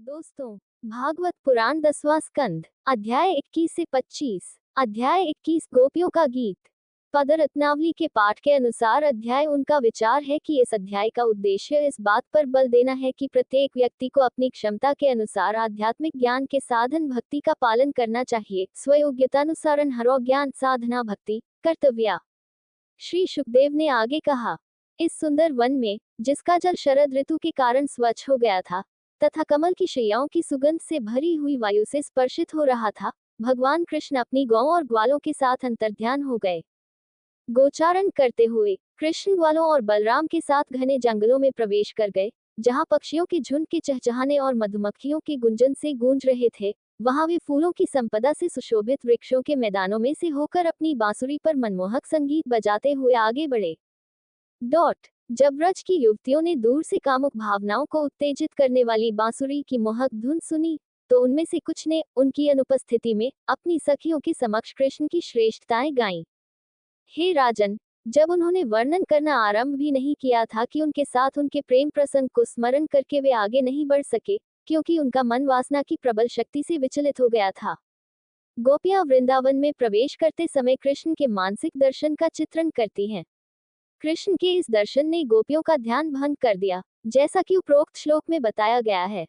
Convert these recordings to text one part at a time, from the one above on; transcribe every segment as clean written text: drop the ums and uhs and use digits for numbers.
दोस्तों, भागवत पुराण 10वां स्कंद, अध्याय 21 से 25। अध्याय 21 गोपियों का गीत। पद रत्नावली के पाठ के अनुसार अध्याय उनका विचार है कि इस अध्याय का उद्देश्य इस बात पर बल देना है कि प्रत्येक व्यक्ति को अपनी क्षमता के अनुसार आध्यात्मिक ज्ञान के साधन भक्ति का पालन करना चाहिए। स्वयोग्यतानुसारन हरो ज्ञान साधना भक्ति कर्तव्या। श्री सुखदेव ने आगे कहा, इस सुंदर वन में, जिसका जल शरद ऋतु के कारण स्वच्छ हो गया था तथा कमल की शैयाओं की सुगंध से भरी हुई वायु से स्पर्शित हो रहा था, भगवान कृष्ण अपनी गौओं और ग्वालों के साथ अंतर्ध्यान हो गए। गोचारण करते हुए कृष्ण ग्वालों और बलराम के साथ घने जंगलों में प्रवेश कर गए, जहां पक्षियों के झुंड के चहचहाने और मधुमक्खियों के गुंजन से गूंज रहे थे। वहां वे फूलों की संपदा से सुशोभित वृक्षों के मैदानों में से होकर अपनी बांसुरी पर मनमोहक संगीत बजाते हुए आगे बढ़े। जब ब्रज की युवतियों ने दूर से कामुक भावनाओं को उत्तेजित करने वाली बांसुरी की मोहक धुन सुनी, तो उनमें से कुछ ने उनकी अनुपस्थिति में अपनी सखियों के समक्ष कृष्ण की श्रेष्ठताएं गाईं। हे राजन, जब उन्होंने वर्णन करना आरंभ भी नहीं किया था कि उनके साथ उनके प्रेम प्रसंग को स्मरण करके वे आगे नहीं बढ़ सके, क्योंकि उनका मन वासना की प्रबल शक्ति से विचलित हो गया था। गोपियां वृंदावन में प्रवेश करते समय कृष्ण के मानसिक दर्शन का चित्रण करती हैं। कृष्ण के इस दर्शन ने गोपियों का ध्यान भंग कर दिया, जैसा कि उपरोक्त श्लोक में बताया गया है।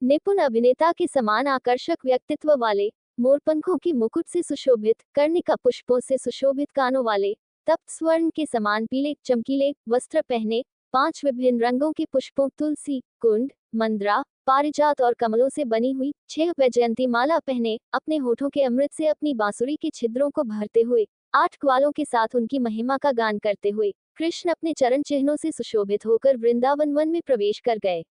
निपुण अभिनेता के समान आकर्षक व्यक्तित्व वाले, मोरपंखों की मुकुट से सुशोभित, कर्णिका पुष्पों से सुशोभित कानों वाले, तप्त स्वर्ण के समान पीले चमकीले वस्त्र पहने, 5 विभिन्न रंगों के पुष्पों तुलसी, कुंड, मंद्रा, पारिजात और कमलों से बनी हुई 6 वैजयंती माला पहने, अपने होठों के अमृत से अपनी बांसुरी के छिद्रों को भरते हुए, 8 ग्वालों के साथ उनकी महिमा का गान करते हुए, कृष्ण अपने चरण चिन्हों से सुशोभित होकर वृंदावन वन में प्रवेश कर गए।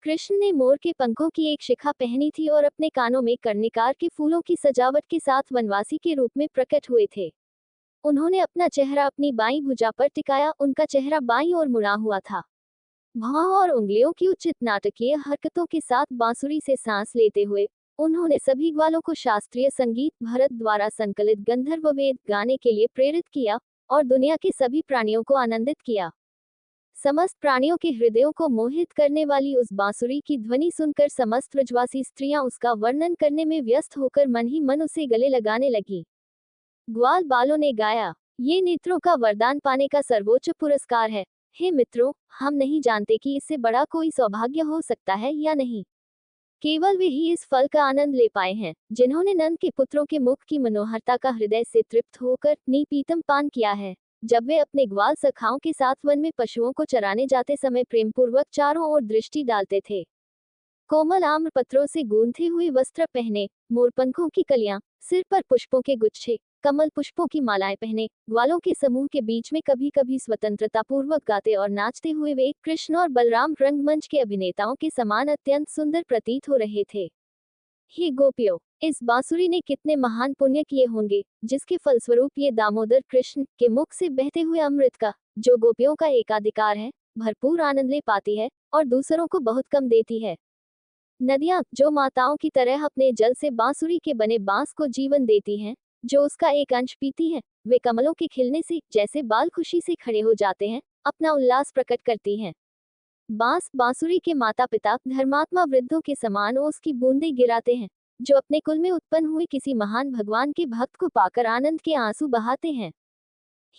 कृष्ण ने मोर के पंखों की एक शिखा पहनी थी और अपने कानों में कर्णिकार के फूलों की सजावट के साथ वनवासी के रूप में प्रकट हुए थे। उन्होंने अपना चेहरा अपनी बाईं भुजा पर टिकाया, उनका चेहरा बाईं ओर मुड़ा हुआ था। भौं और उंगलियों की उचित नाटकीय हरकतों के साथ बांसुरी से सांस लेते हुए उन्होंने सभी ग्वालों को शास्त्रीय संगीत भरत द्वारा संकलित गंधर्व वेद गाने के लिए प्रेरित किया और दुनिया के सभी प्राणियों को आनंदित किया। समस्त प्राणियों के हृदयों को मोहित करने वाली उस बांसुरी की ध्वनि सुनकर समस्त व्रजवासी स्त्रियां उसका वर्णन करने में व्यस्त होकर मन ही मन उसे गले लगाने लगी। ग्वाल बालों ने गाया, ये नेत्रों का वरदान पाने का सर्वोच्च पुरस्कार है। हे मित्रों, हम नहीं जानते कि इससे बड़ा कोई सौभाग्य हो सकता है या नहीं। केवल वे ही इस फल का आनंद ले पाए हैं, जिन्होंने नंद के पुत्रों के मुख की मनोहरता का हृदय से तृप्त होकर नीपीतम पान किया है, जब वे अपने ग्वाल सखाओं के साथ वन में पशुओं को चराने जाते समय प्रेमपूर्वक चारों ओर दृष्टि डालते थे। कोमल आम्र पत्रों से गूंथे हुए वस्त्र पहने, मोरपंखों की कलियां, सिर पर पुष्पों के गुच्छे, कमल पुष्पों की मालाएं पहने, ग्वालों के समूह के बीच में कभी कभी स्वतंत्रता पूर्वक गाते और नाचते हुए वे कृष्ण और बलराम रंगमंच के अभिनेताओं के समान अत्यंत सुंदर प्रतीत हो रहे थे। हे गोपियों, इस बांसुरी ने कितने महान पुण्य किए होंगे, जिसके फलस्वरूप ये दामोदर कृष्ण के मुख से बहते हुए अमृत का, जो गोपियों का एकाधिकार है, भरपूर आनंद ले पाती है और दूसरों को बहुत कम देती है। नदियां, जो माताओं की तरह अपने जल से बांसुरी के बने बांस को जीवन देती हैं, जो उसका एक अंश पीती हैं, वे कमलों के खिलने से जैसे बाल खुशी से खड़े हो जाते हैं, अपना उल्लास प्रकट करती हैं। बांस बांसुरी के माता पिता धर्मात्मा वृद्धों के समान ओस की बूंदें गिराते हैं, जो अपने कुल में उत्पन्न हुए किसी महान भगवान के भक्त को पाकर आनंद के आंसू बहाते हैं।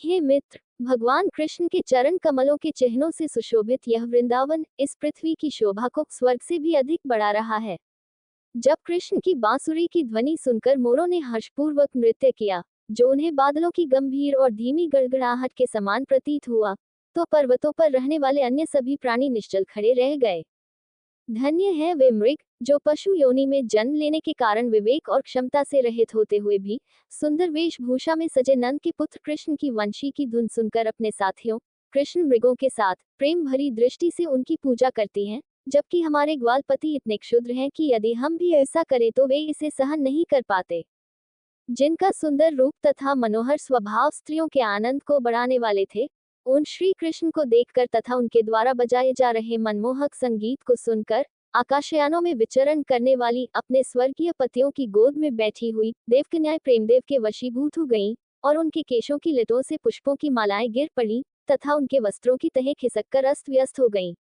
हे मित्र, भगवान कृष्ण के चरण कमलों के चिन्हों से सुशोभित यह वृंदावन इस पृथ्वी की शोभा को स्वर्ग से भी अधिक बढ़ा रहा है। जब कृष्ण की बांसुरी की ध्वनि सुनकर मोरों ने हर्षपूर्वक नृत्य किया, जो उन्हें बादलों की गंभीर और धीमी गड़गड़ाहट के समान प्रतीत हुआ, तो पर्वतों पर रहने वाले अन्य सभी प्राणी निश्चल खड़े रह गए। धन्य है वे मृग, जो पशु योनि में जन्म लेने के कारण विवेक और क्षमता से रहित होते हुए भी सुंदर वेशभूषा में सजे नंद के पुत्र कृष्ण की वंशी की धुन सुनकर अपने साथियों कृष्ण मृगों के साथ प्रेम भरी दृष्टि से उनकी पूजा करती हैं, जबकि हमारे ग्वालपति इतने क्षुद्र हैं कि यदि हम भी ऐसा करें तो वे इसे सहन नहीं कर पाते। जिनका सुंदर रूप तथा मनोहर स्वभाव स्त्रियों के आनंद को बढ़ाने वाले थे, उन श्री कृष्ण को देखकर तथा उनके द्वारा बजाए जा रहे मनमोहक संगीत को सुनकर आकाशयानों में विचरण करने वाली अपने स्वर्गीय पतियों की गोद में बैठी हुई देवकन्याएं प्रेमदेव के वशीभूत हो गईं, और उनके केशों की लटों से पुष्पों की मालाएं गिर पड़ी तथा उनके वस्त्रों की तहें खिसक कर अस्त व्यस्त हो गईं।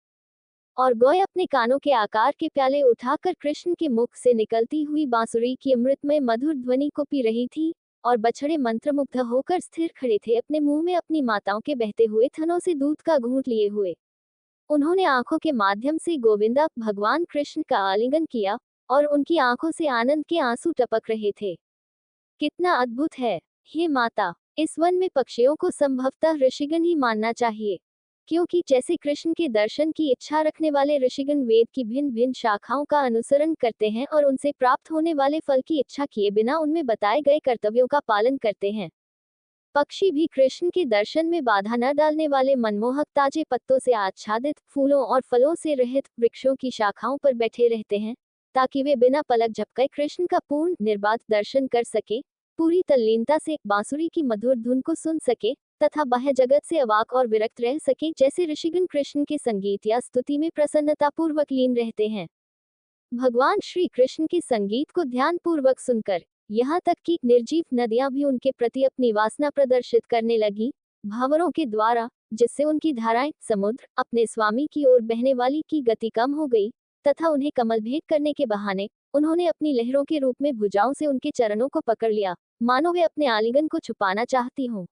और गौए अपने कानों के आकार के प्याले उठाकर कृष्ण के मुख से निकलती हुई बांसुरी की अमृतमय मधुर ध्वनि को पी रही थी, और बछड़े मंत्रमुग्ध होकर स्थिर खड़े थे, अपने मुंह में अपनी माताओं के बहते हुए थनों से दूध का घूंट लिए हुए। उन्होंने आंखों के माध्यम से गोविंदा भगवान कृष्ण का आलिंगन किया, और उनकी आंखों से आनंद के आंसू टपक रहे थे। कितना अद्भुत है! हे माता, इस वन में पक्षियों को संभवतः ऋषिगण ही मानना चाहिए, क्योंकि जैसे कृष्ण के दर्शन की इच्छा रखने वाले ऋषिगण वेद की भिन्न भिन्न शाखाओं का अनुसरण करते हैं और उनसे प्राप्त होने वाले फल की इच्छा किए बिना उनमें बताए गए कर्तव्यों का पालन करते हैं, पक्षी भी कृष्ण के दर्शन में बाधा न डालने वाले मनमोहक ताजे पत्तों से आच्छादित फूलों और फलों से रहित वृक्षों की शाखाओं पर बैठे रहते हैं, ताकि वे बिना पलक झपकाए कृष्ण का पूर्ण निर्बाध दर्शन कर सके, पूरी तल्लीनता से बांसुरी की मधुर धुन को सुन सके, तथा बाह्य जगत से अवाक और विरक्त रह सके, जैसे ऋषिगण कृष्ण के संगीत या स्तुति में प्रसन्नतापूर्वक लीन रहते हैं। भगवान श्री कृष्ण के संगीत को ध्यान पूर्वक सुनकर यहाँ तक कि निर्जीव नदियां भी उनके प्रति अपनी वासना प्रदर्शित करने लगी, भंवरों के द्वारा, जिससे उनकी धाराएं समुद्र अपने स्वामी की ओर बहने वाली की गति कम हो गई, तथा उन्हें कमल भेंट करने के बहाने उन्होंने अपनी लहरों के रूप में भुजाओं से उनके चरणों को पकड़ लिया, मानो वे अपने आलिंगन को छुपाना चाहती हों।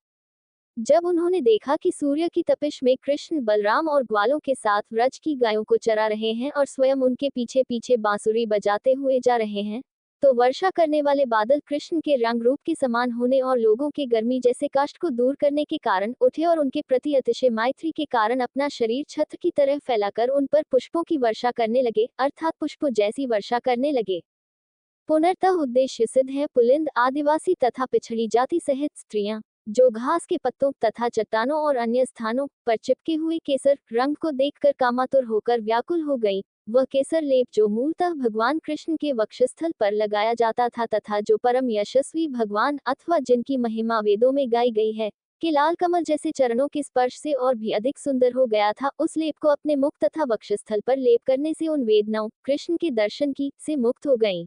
जब उन्होंने देखा कि सूर्य की तपिश में कृष्ण बलराम और ग्वालों के साथ व्रज की गायों को चरा रहे हैं और स्वयं उनके पीछे पीछे बांसुरी बजाते हुए जा रहे हैं, तो वर्षा करने वाले बादल कृष्ण के रंग रूप के समान होने और लोगों के गर्मी जैसे कष्ट को दूर करने के कारण उठे और उनके प्रति अतिशय मैत्री के कारण अपना शरीर छत्र की तरह फैलाकर उन पर पुष्पों की वर्षा करने लगे, अर्थात पुष्पों जैसी वर्षा करने लगे। पुनर्तः उद्देश्य सिद्ध है। पुलिंद आदिवासी तथा पिछड़ी जाति सहित स्त्रियां, जो घास के पत्तों तथा चट्टानों और अन्य स्थानों पर चिपके हुए केसर रंग को देखकर कामातुर होकर व्याकुल हो गई, वह केसर लेप जो मूलतः भगवान कृष्ण के वक्षस्थल पर लगाया जाता था तथा जो परम यशस्वी भगवान अथवा जिनकी महिमा वेदों में गाई गई है कि लाल कमल जैसे चरणों के स्पर्श से और भी अधिक सुंदर हो गया था, उस लेप को अपने मुख तथा वक्षस्थल पर लेप करने से उन वेदनाओं कृष्ण के दर्शन की से मुक्त हो गईं।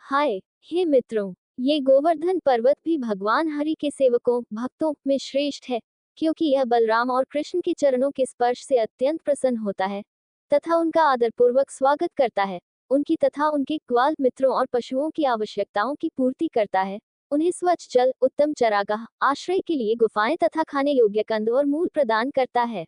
हाय, हे मित्रों, ये गोवर्धन पर्वत भी भगवान हरि के सेवकों भक्तों में श्रेष्ठ है, क्योंकि यह बलराम और कृष्ण के चरणों के स्पर्श से अत्यंत प्रसन्न होता है तथा उनका आदरपूर्वक स्वागत करता है, उनकी तथा उनके ग्वाल मित्रों और पशुओं की आवश्यकताओं की पूर्ति करता है, उन्हें स्वच्छ जल, उत्तम चरागाह, आश्रय के लिए गुफाएं तथा खाने योग्य कंद और मूल प्रदान करता है।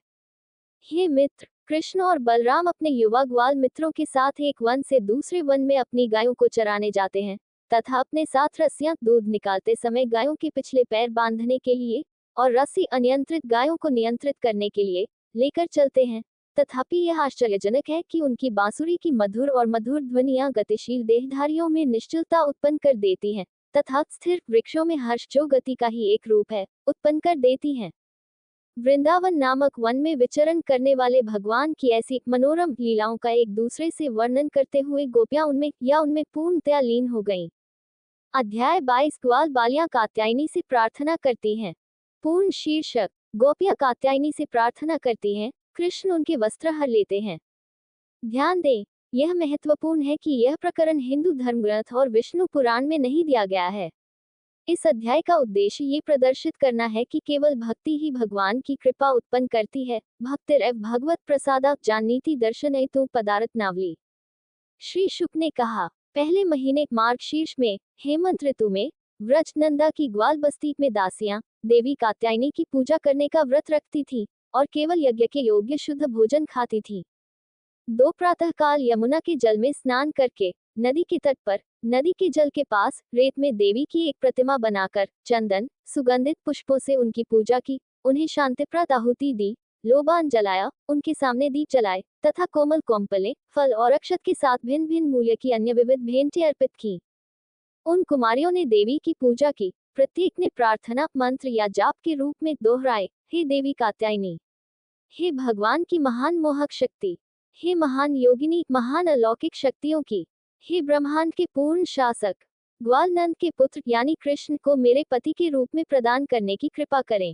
हे मित्र, कृष्ण और बलराम अपने युवा ग्वाल मित्रों के साथ एक वन से दूसरे वन में अपनी गायों को चराने जाते हैं तथा अपने साथ रस्सियां दूध निकालते समय गायों के पिछले पैर बांधने के लिए और रस्सी अनियंत्रित गायों को नियंत्रित करने के लिए लेकर चलते हैं। तथापि यह आश्चर्यजनक है कि उनकी बांसुरी की मधुर और मधुर ध्वनियां गतिशील देहधारियों में निश्चलता उत्पन्न कर देती हैं तथा स्थिर वृक्षों में हर्ष जो गति का ही एक रूप है उत्पन्न कर देती हैं। वृंदावन नामक वन में विचरण करने वाले भगवान की ऐसी मनोरम लीलाओं का एक दूसरे से वर्णन करते हुए गोपियां उनमें पूर्णतया लीन हो गईं। अध्याय 22 ग्वाल बालियां कात्यायनी से प्रार्थना करती हैं। पूर्ण शीर्षक, गोपियां कात्यायनी से प्रार्थना करती हैं, कृष्ण उनके वस्त्र हर लेते हैं। ध्यान दें, यह महत्वपूर्ण है कि यह प्रकरण हिंदू धर्मग्रंथ और विष्णु पुराण में नहीं दिया गया है। इस अध्याय का उद्देश्य ये प्रदर्शित करना है कि केवल भक्ति ही भगवान की कृपा उत्पन्न करती है। भक्तिरेव भगवत प्रसादा जाननीति दर्शन तो पदारथ नावली। श्री शुक ने कहा, पहले महीने मार्गशीर्ष में हेमंत ऋतु में व्रजनंदा की ग्वाल बस्ती में दासियां देवी कात्यायनी की पूजा करने का व्रत रखती थी और केवल यज्ञ के योग्य शुद्ध भोजन खाती थी। दो प्रातःकाल यमुना के जल में स्नान करके नदी के तट पर नदी के जल के पास रेत में देवी की एक प्रतिमा बनाकर चंदन सुगंधित पुष्पों से उनकी पूजा की, उन्हें शांतिप्रद आहुति दी, लोबान जलाया, उनके सामने दीप जलाए तथा कोमल कोम्पले फल और अक्षत के साथ भिन्न भिन्न मूल्य की अन्य विविध भेंटें अर्पित की। उन कुमारियों ने देवी की पूजा की, प्रत्येक ने प्रार्थना मंत्र या जाप के रूप में दोहराए, हे देवी कात्यायनी, हे भगवान की महान मोहक शक्ति, हे महान योगिनी महान अलौकिक शक्तियों की, हे ब्रह्मांड के पूर्ण शासक, ग्वाल नंद के पुत्र यानी कृष्ण को मेरे पति के रूप में प्रदान करने की कृपा करें।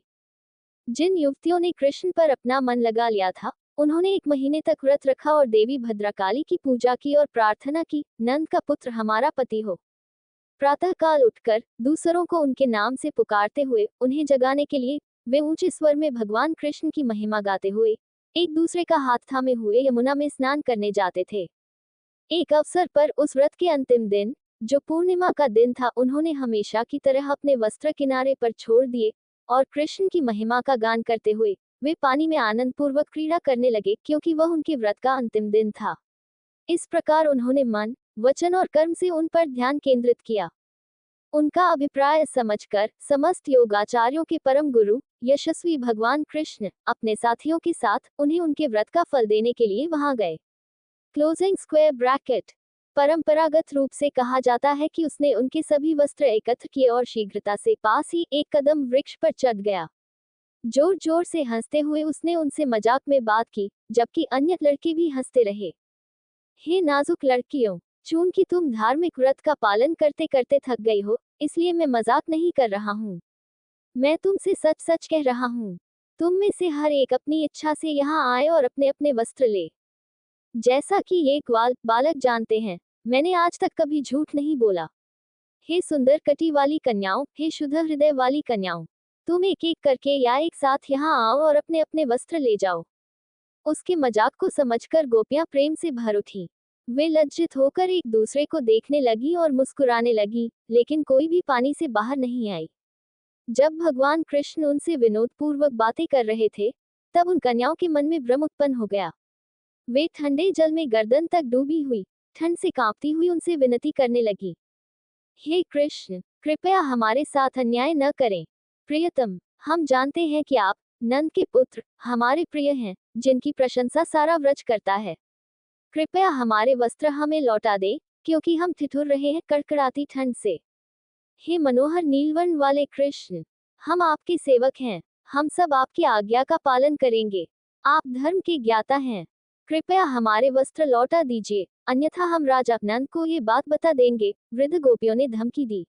जिन युवतियों ने कृष्ण पर अपना मन लगा लिया था, उन्होंने 1 महीने तक व्रत रखा और देवी भद्रकाली की पूजा की और प्रार्थना की, नंद का पुत्र हमारा पति हो। प्रातःकाल उठकर दूसरों को उनके नाम से पुकारते हुए उन्हें जगाने के लिए वे ऊंचे स्वर में भगवान कृष्ण की महिमा गाते हुए एक दूसरे का हाथ थामे हुए यमुना में स्नान करने जाते थे। एक अवसर पर उस व्रत के अंतिम दिन, जो पूर्णिमा का दिन था, उन्होंने हमेशा की तरह अपने वस्त्र किनारे पर छोड़ दिए और कृष्ण की महिमा का गान करते हुए वे पानी में आनंद पूर्वक क्रीड़ा करने लगे, क्योंकि वह उनके व्रत का अंतिम दिन था। इस प्रकार उन्होंने मन, वचन और कर्म से उन पर ध्यान केंद्रित किया। उनका अभिप्राय समझकर समस्त योगाचार्यों के परम गुरु यशस्वी भगवान कृष्ण अपने साथियों के साथ उन्हें उनके व्रत का फल देने के लिए वहां गए। Closing square bracket. परंपरागत रूप से कहा जाता है कि उसने उनके सभी वस्त्र एकत्र किए और शीघ्रता से पास ही एक कदम वृक्ष पर चढ़ गया। जोर जोर से हंसते हुए उसने उनसे मजाक में बात की, जबकि अन्य लड़के भी हंसते रहे। हे नाजुक लड़कियों, चूंकि तुम धार्मिक व्रत का पालन करते करते थक गई हो, इसलिए मैं मजाक नहीं कर रहा हूँ। मैं तुमसे सच सच कह रहा हूँ। तुम में से हर एक अपनी इच्छा से यहाँ आए और अपने अपने वस्त्र ले। जैसा कि ये ग्वाल बालक जानते हैं, मैंने आज तक कभी झूठ नहीं बोला। हे सुंदर कटी वाली कन्याओं, हे शुद्ध हृदय वाली कन्याओं, तुम एक एक करके या एक साथ यहाँ आओ और अपने अपने वस्त्र ले जाओ। उसके मजाक को समझकर गोपियां प्रेम से भर उठी। वे लज्जित होकर एक दूसरे को देखने लगी और मुस्कुराने लगी, लेकिन कोई भी पानी से बाहर नहीं आई। जब भगवान कृष्ण उनसे विनोदपूर्वक बातें कर रहे थे, तब उन कन्याओं के मन में भ्रम उत्पन्न हो गया। वे ठंडे जल में गर्दन तक डूबी हुई, ठंड से कांपती हुई उनसे विनती करने लगी। हे कृष्ण, कृपया हमारे साथ अन्याय न करें। प्रियतम, हम जानते हैं कि आप, नंद के पुत्र, हमारे प्रिय हैं, जिनकी प्रशंसा सारा व्रज करता है। कृपया हमारे वस्त्र हमें लौटा दे, क्योंकि हम ठिठुर रहे हैं कड़कड़ाती ठंड से। हे मनोहर नीलवर्ण वाले कृष्ण, हम आपके सेवक हैं, हम सब आपकी आज्ञा का पालन करेंगे। आप धर्म के ज्ञाता हैं। कृपया हमारे वस्त्र लौटा दीजिए, अन्यथा हम राजा नंद को ये बात बता देंगे। वृद्ध गोपियों ने धमकी दी।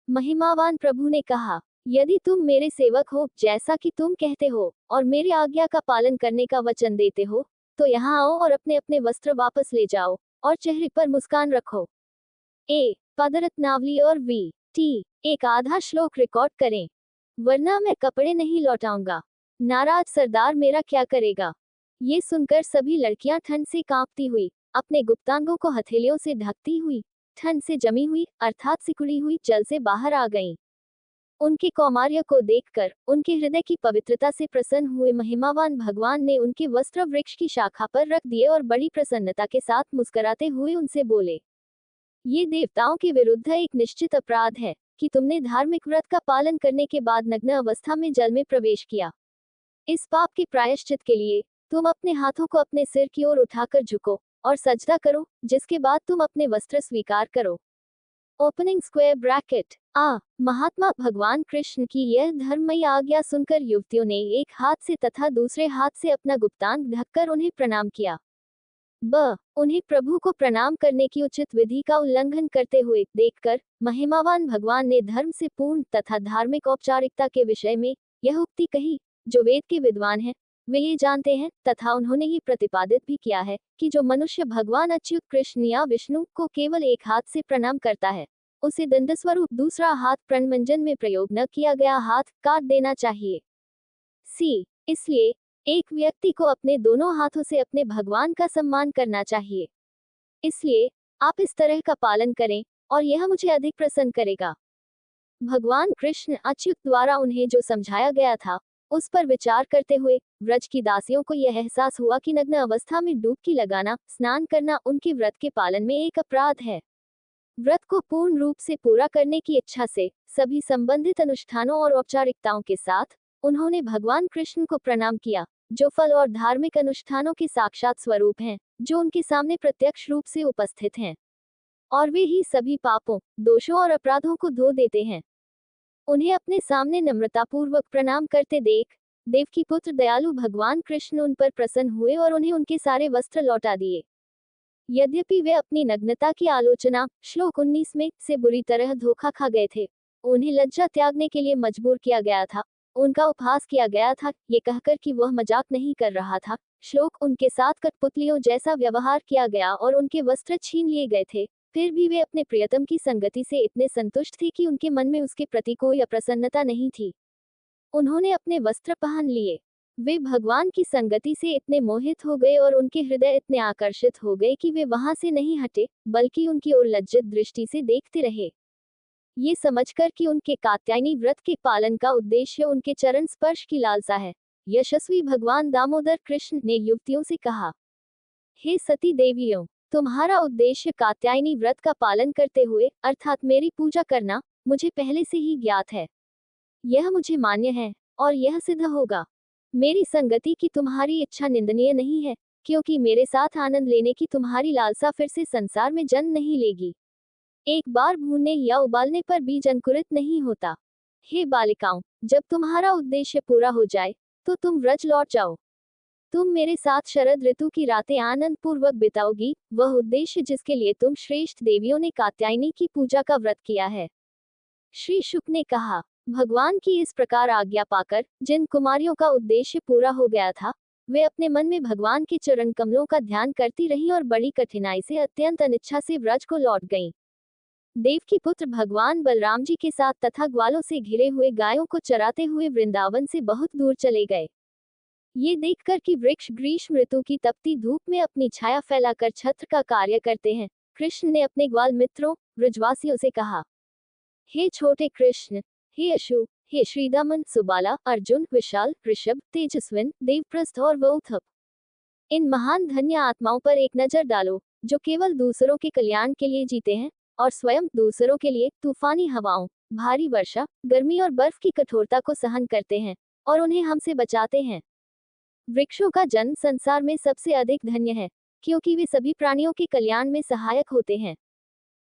महिमावान प्रभु ने कहा, यदि तुम मेरे सेवक हो, जैसा कि तुम कहते हो, और मेरी आज्ञा का पालन करने का वचन देते हो, तो यहाँ आओ और अपने अपने वस्त्र वापस ले जाओ, और चेहरे पर मुस्कान रखो। ए पदरत्नावली और वी टी एक आधा श्लोक रिकॉर्ड करें, वरना मैं कपड़े नहीं लौटाऊंगा। नाराज सरदार मेरा क्या करेगा। ये सुनकर सभी लड़कियां ठंड से कांपती हुई, अपने गुप्तांगों को हथेलियों से ढकती हुई, ठंड से जमी हुई अर्थात सिकुड़ी हुई जल से बाहर आ गईं। उनके कौमार्य को देखकर उनके हृदय की पवित्रता से प्रसन्न हुए महिमावान भगवान ने उनके वस्त्र वृक्ष की शाखा पर रख दिए और बड़ी प्रसन्नता के साथ मुस्कुराते हुए उनसे बोले, ये देवताओं के विरुद्ध एक निश्चित अपराध है कि तुमने धार्मिक व्रत का पालन करने के बाद नग्न अवस्था में जल में प्रवेश किया। इस पाप के प्रायश्चित के लिए तुम अपने हाथों को अपने सिर की ओर उठाकर झुको और सजदा करो, जिसके बाद तुम अपने वस्त्र स्वीकार करो। Opening square bracket. महात्मा भगवान कृष्ण की यह धर्ममयी आज्ञा सुनकर युवतियों ने एक हाथ से तथा दूसरे हाथ से अपना गुप्तांग ढककर उन्हें प्रणाम किया। उन्हें प्रभु को प्रणाम करने की उचित विधि का उल्लंघन करते हुए देखकर महिमावान भगवान ने धर्म से पूर्ण तथा धार्मिक औपचारिकता के विषय में यह उक्ति कही, जो वेद के विद्वान हैं वे ये जानते हैं, तथा उन्होंने ये प्रतिपादित भी किया है कि जो मनुष्य भगवान अच्युत कृष्ण या विष्णु को केवल एक हाथ से प्रणाम करता है, उसे दंड स्वरूप दूसरा हाथ प्रणमंजन में प्रयोग न किया गया हाथ काट देना चाहिए। इसलिए एक व्यक्ति को अपने दोनों हाथों से अपने भगवान का सम्मान करना चाहिए। इसलिए आप इस तरह का पालन करें और यह मुझे अधिक प्रसन्न करेगा। भगवान कृष्ण अच्युत द्वारा उन्हें जो समझाया गया था, उस पर विचार करते हुए व्रज की दासियों को यह एहसास हुआ कि नग्न अवस्था में डुबकी लगाना, स्नान करना उनके व्रत के पालन में एक अपराध है। व्रत को पूर्ण रूप से पूरा करने की इच्छा से सभी संबंधित अनुष्ठानों और औपचारिकताओं के साथ उन्होंने भगवान कृष्ण को प्रणाम किया, जो फल और धार्मिक अनुष्ठानों के साक्षात स्वरूप हैं, जो उनके सामने प्रत्यक्ष रूप से उपस्थित हैं, और वे ही सभी पापों, दोषों और अपराधों को धो देते हैं। उन्हें अपने सामने नम्रतापूर्वक प्रणाम करते देख देवकी पुत्र दयालु भगवान कृष्ण उन पर प्रसन्न हुए और उन्हें उनके सारे वस्त्र लौटा दिए। यद्यपि वे अपनी नग्नता की आलोचना श्लोक 19 में से बुरी तरह धोखा खा गए थे, उन्हें लज्जा त्यागने के लिए मजबूर किया गया था। उनका उपहास किया गया था, ये कहकर कि वह मजाक नहीं कर रहा था। श्लोक उनके साथ कठपुतलियों जैसा व्यवहार किया गया और उनके वस्त्र छीन लिए गए थे। फिर भी वे अपने प्रियतम की संगति से इतने संतुष्ट थे कि उनके मन में उसके प्रति कोई अप्रसन्नता नहीं थी। उन्होंने अपने वस्त्र पहन लिए। वे भगवान की संगति से इतने मोहित हो गए और उनके हृदय इतने आकर्षित हो गए कि वे वहां से नहीं हटे, बल्कि उनकी ओर लज्जित दृष्टि से देखते रहे। ये समझकर कि उनके कात्यायनी व्रत के पालन का उद्देश्य उनके चरण स्पर्श की लालसा है, यशस्वी भगवान दामोदर कृष्ण ने युवतियों से कहा, हे सती देवियों, तुम्हारा उद्देश्य कात्यायनी व्रत का पालन करते हुए अर्थात मेरी पूजा करना मुझे पहले से ही ज्ञात है। यह मुझे मान्य है और यह सिद्ध होगा। मेरी संगति की तुम्हारी इच्छा निंदनीय नहीं है, क्योंकि मेरे साथ आनंद लेने की तुम्हारी लालसा फिर से संसार में जन्म नहीं लेगी। एक बार भूनने या उबालने पर बीज अंकुरित नहीं होता। हे बालिकाओं, जब तुम्हारा उद्देश्य पूरा हो जाए तो तुम व्रज लौट जाओ। तुम मेरे साथ शरद ऋतु की रातें आनंद पूर्वक बिताओगी, वह उद्देश्य जिसके लिए तुम श्रेष्ठ देवियों ने कात्यायनी की पूजा का व्रत किया है। श्री शुक ने कहा, भगवान की इस प्रकार आज्ञा पाकर जिन कुमारियों का उद्देश्य पूरा हो गया था, वे अपने मन में भगवान के चरण कमलों का ध्यान करती रहीं और बड़ी कठिनाई से अत्यंत अनिच्छा से व्रज को लौट गईं। देवकी पुत्र भगवान बलराम जी के साथ तथा ग्वालों से घिरे हुए गायों को चराते हुए वृंदावन से बहुत दूर चले गए। ये देखकर कि वृक्ष ग्रीष्म ऋतु की तपती धूप में अपनी छाया फैलाकर छत्र का कार्य करते हैं, कृष्ण ने अपने ग्वाल मित्रों ब्रजवासियों से कहा, हे छोटे कृष्ण, हे अशु, हे श्रीदामन, सुबाला, अर्जुन, विशाल, ऋषभ, तेजस्विन, देवप्रस्थ और वौथप, इन महान धन्य आत्माओं पर एक नजर डालो, जो केवल दूसरों के कल्याण के लिए जीते हैं और स्वयं दूसरों के लिए तूफानी हवाओं, भारी वर्षा, गर्मी और बर्फ की कठोरता को सहन करते हैं और उन्हें हमसे बचाते हैं। वृक्षों का जन्म संसार में सबसे अधिक धन्य है, क्योंकि वे सभी प्राणियों के कल्याण में सहायक होते हैं।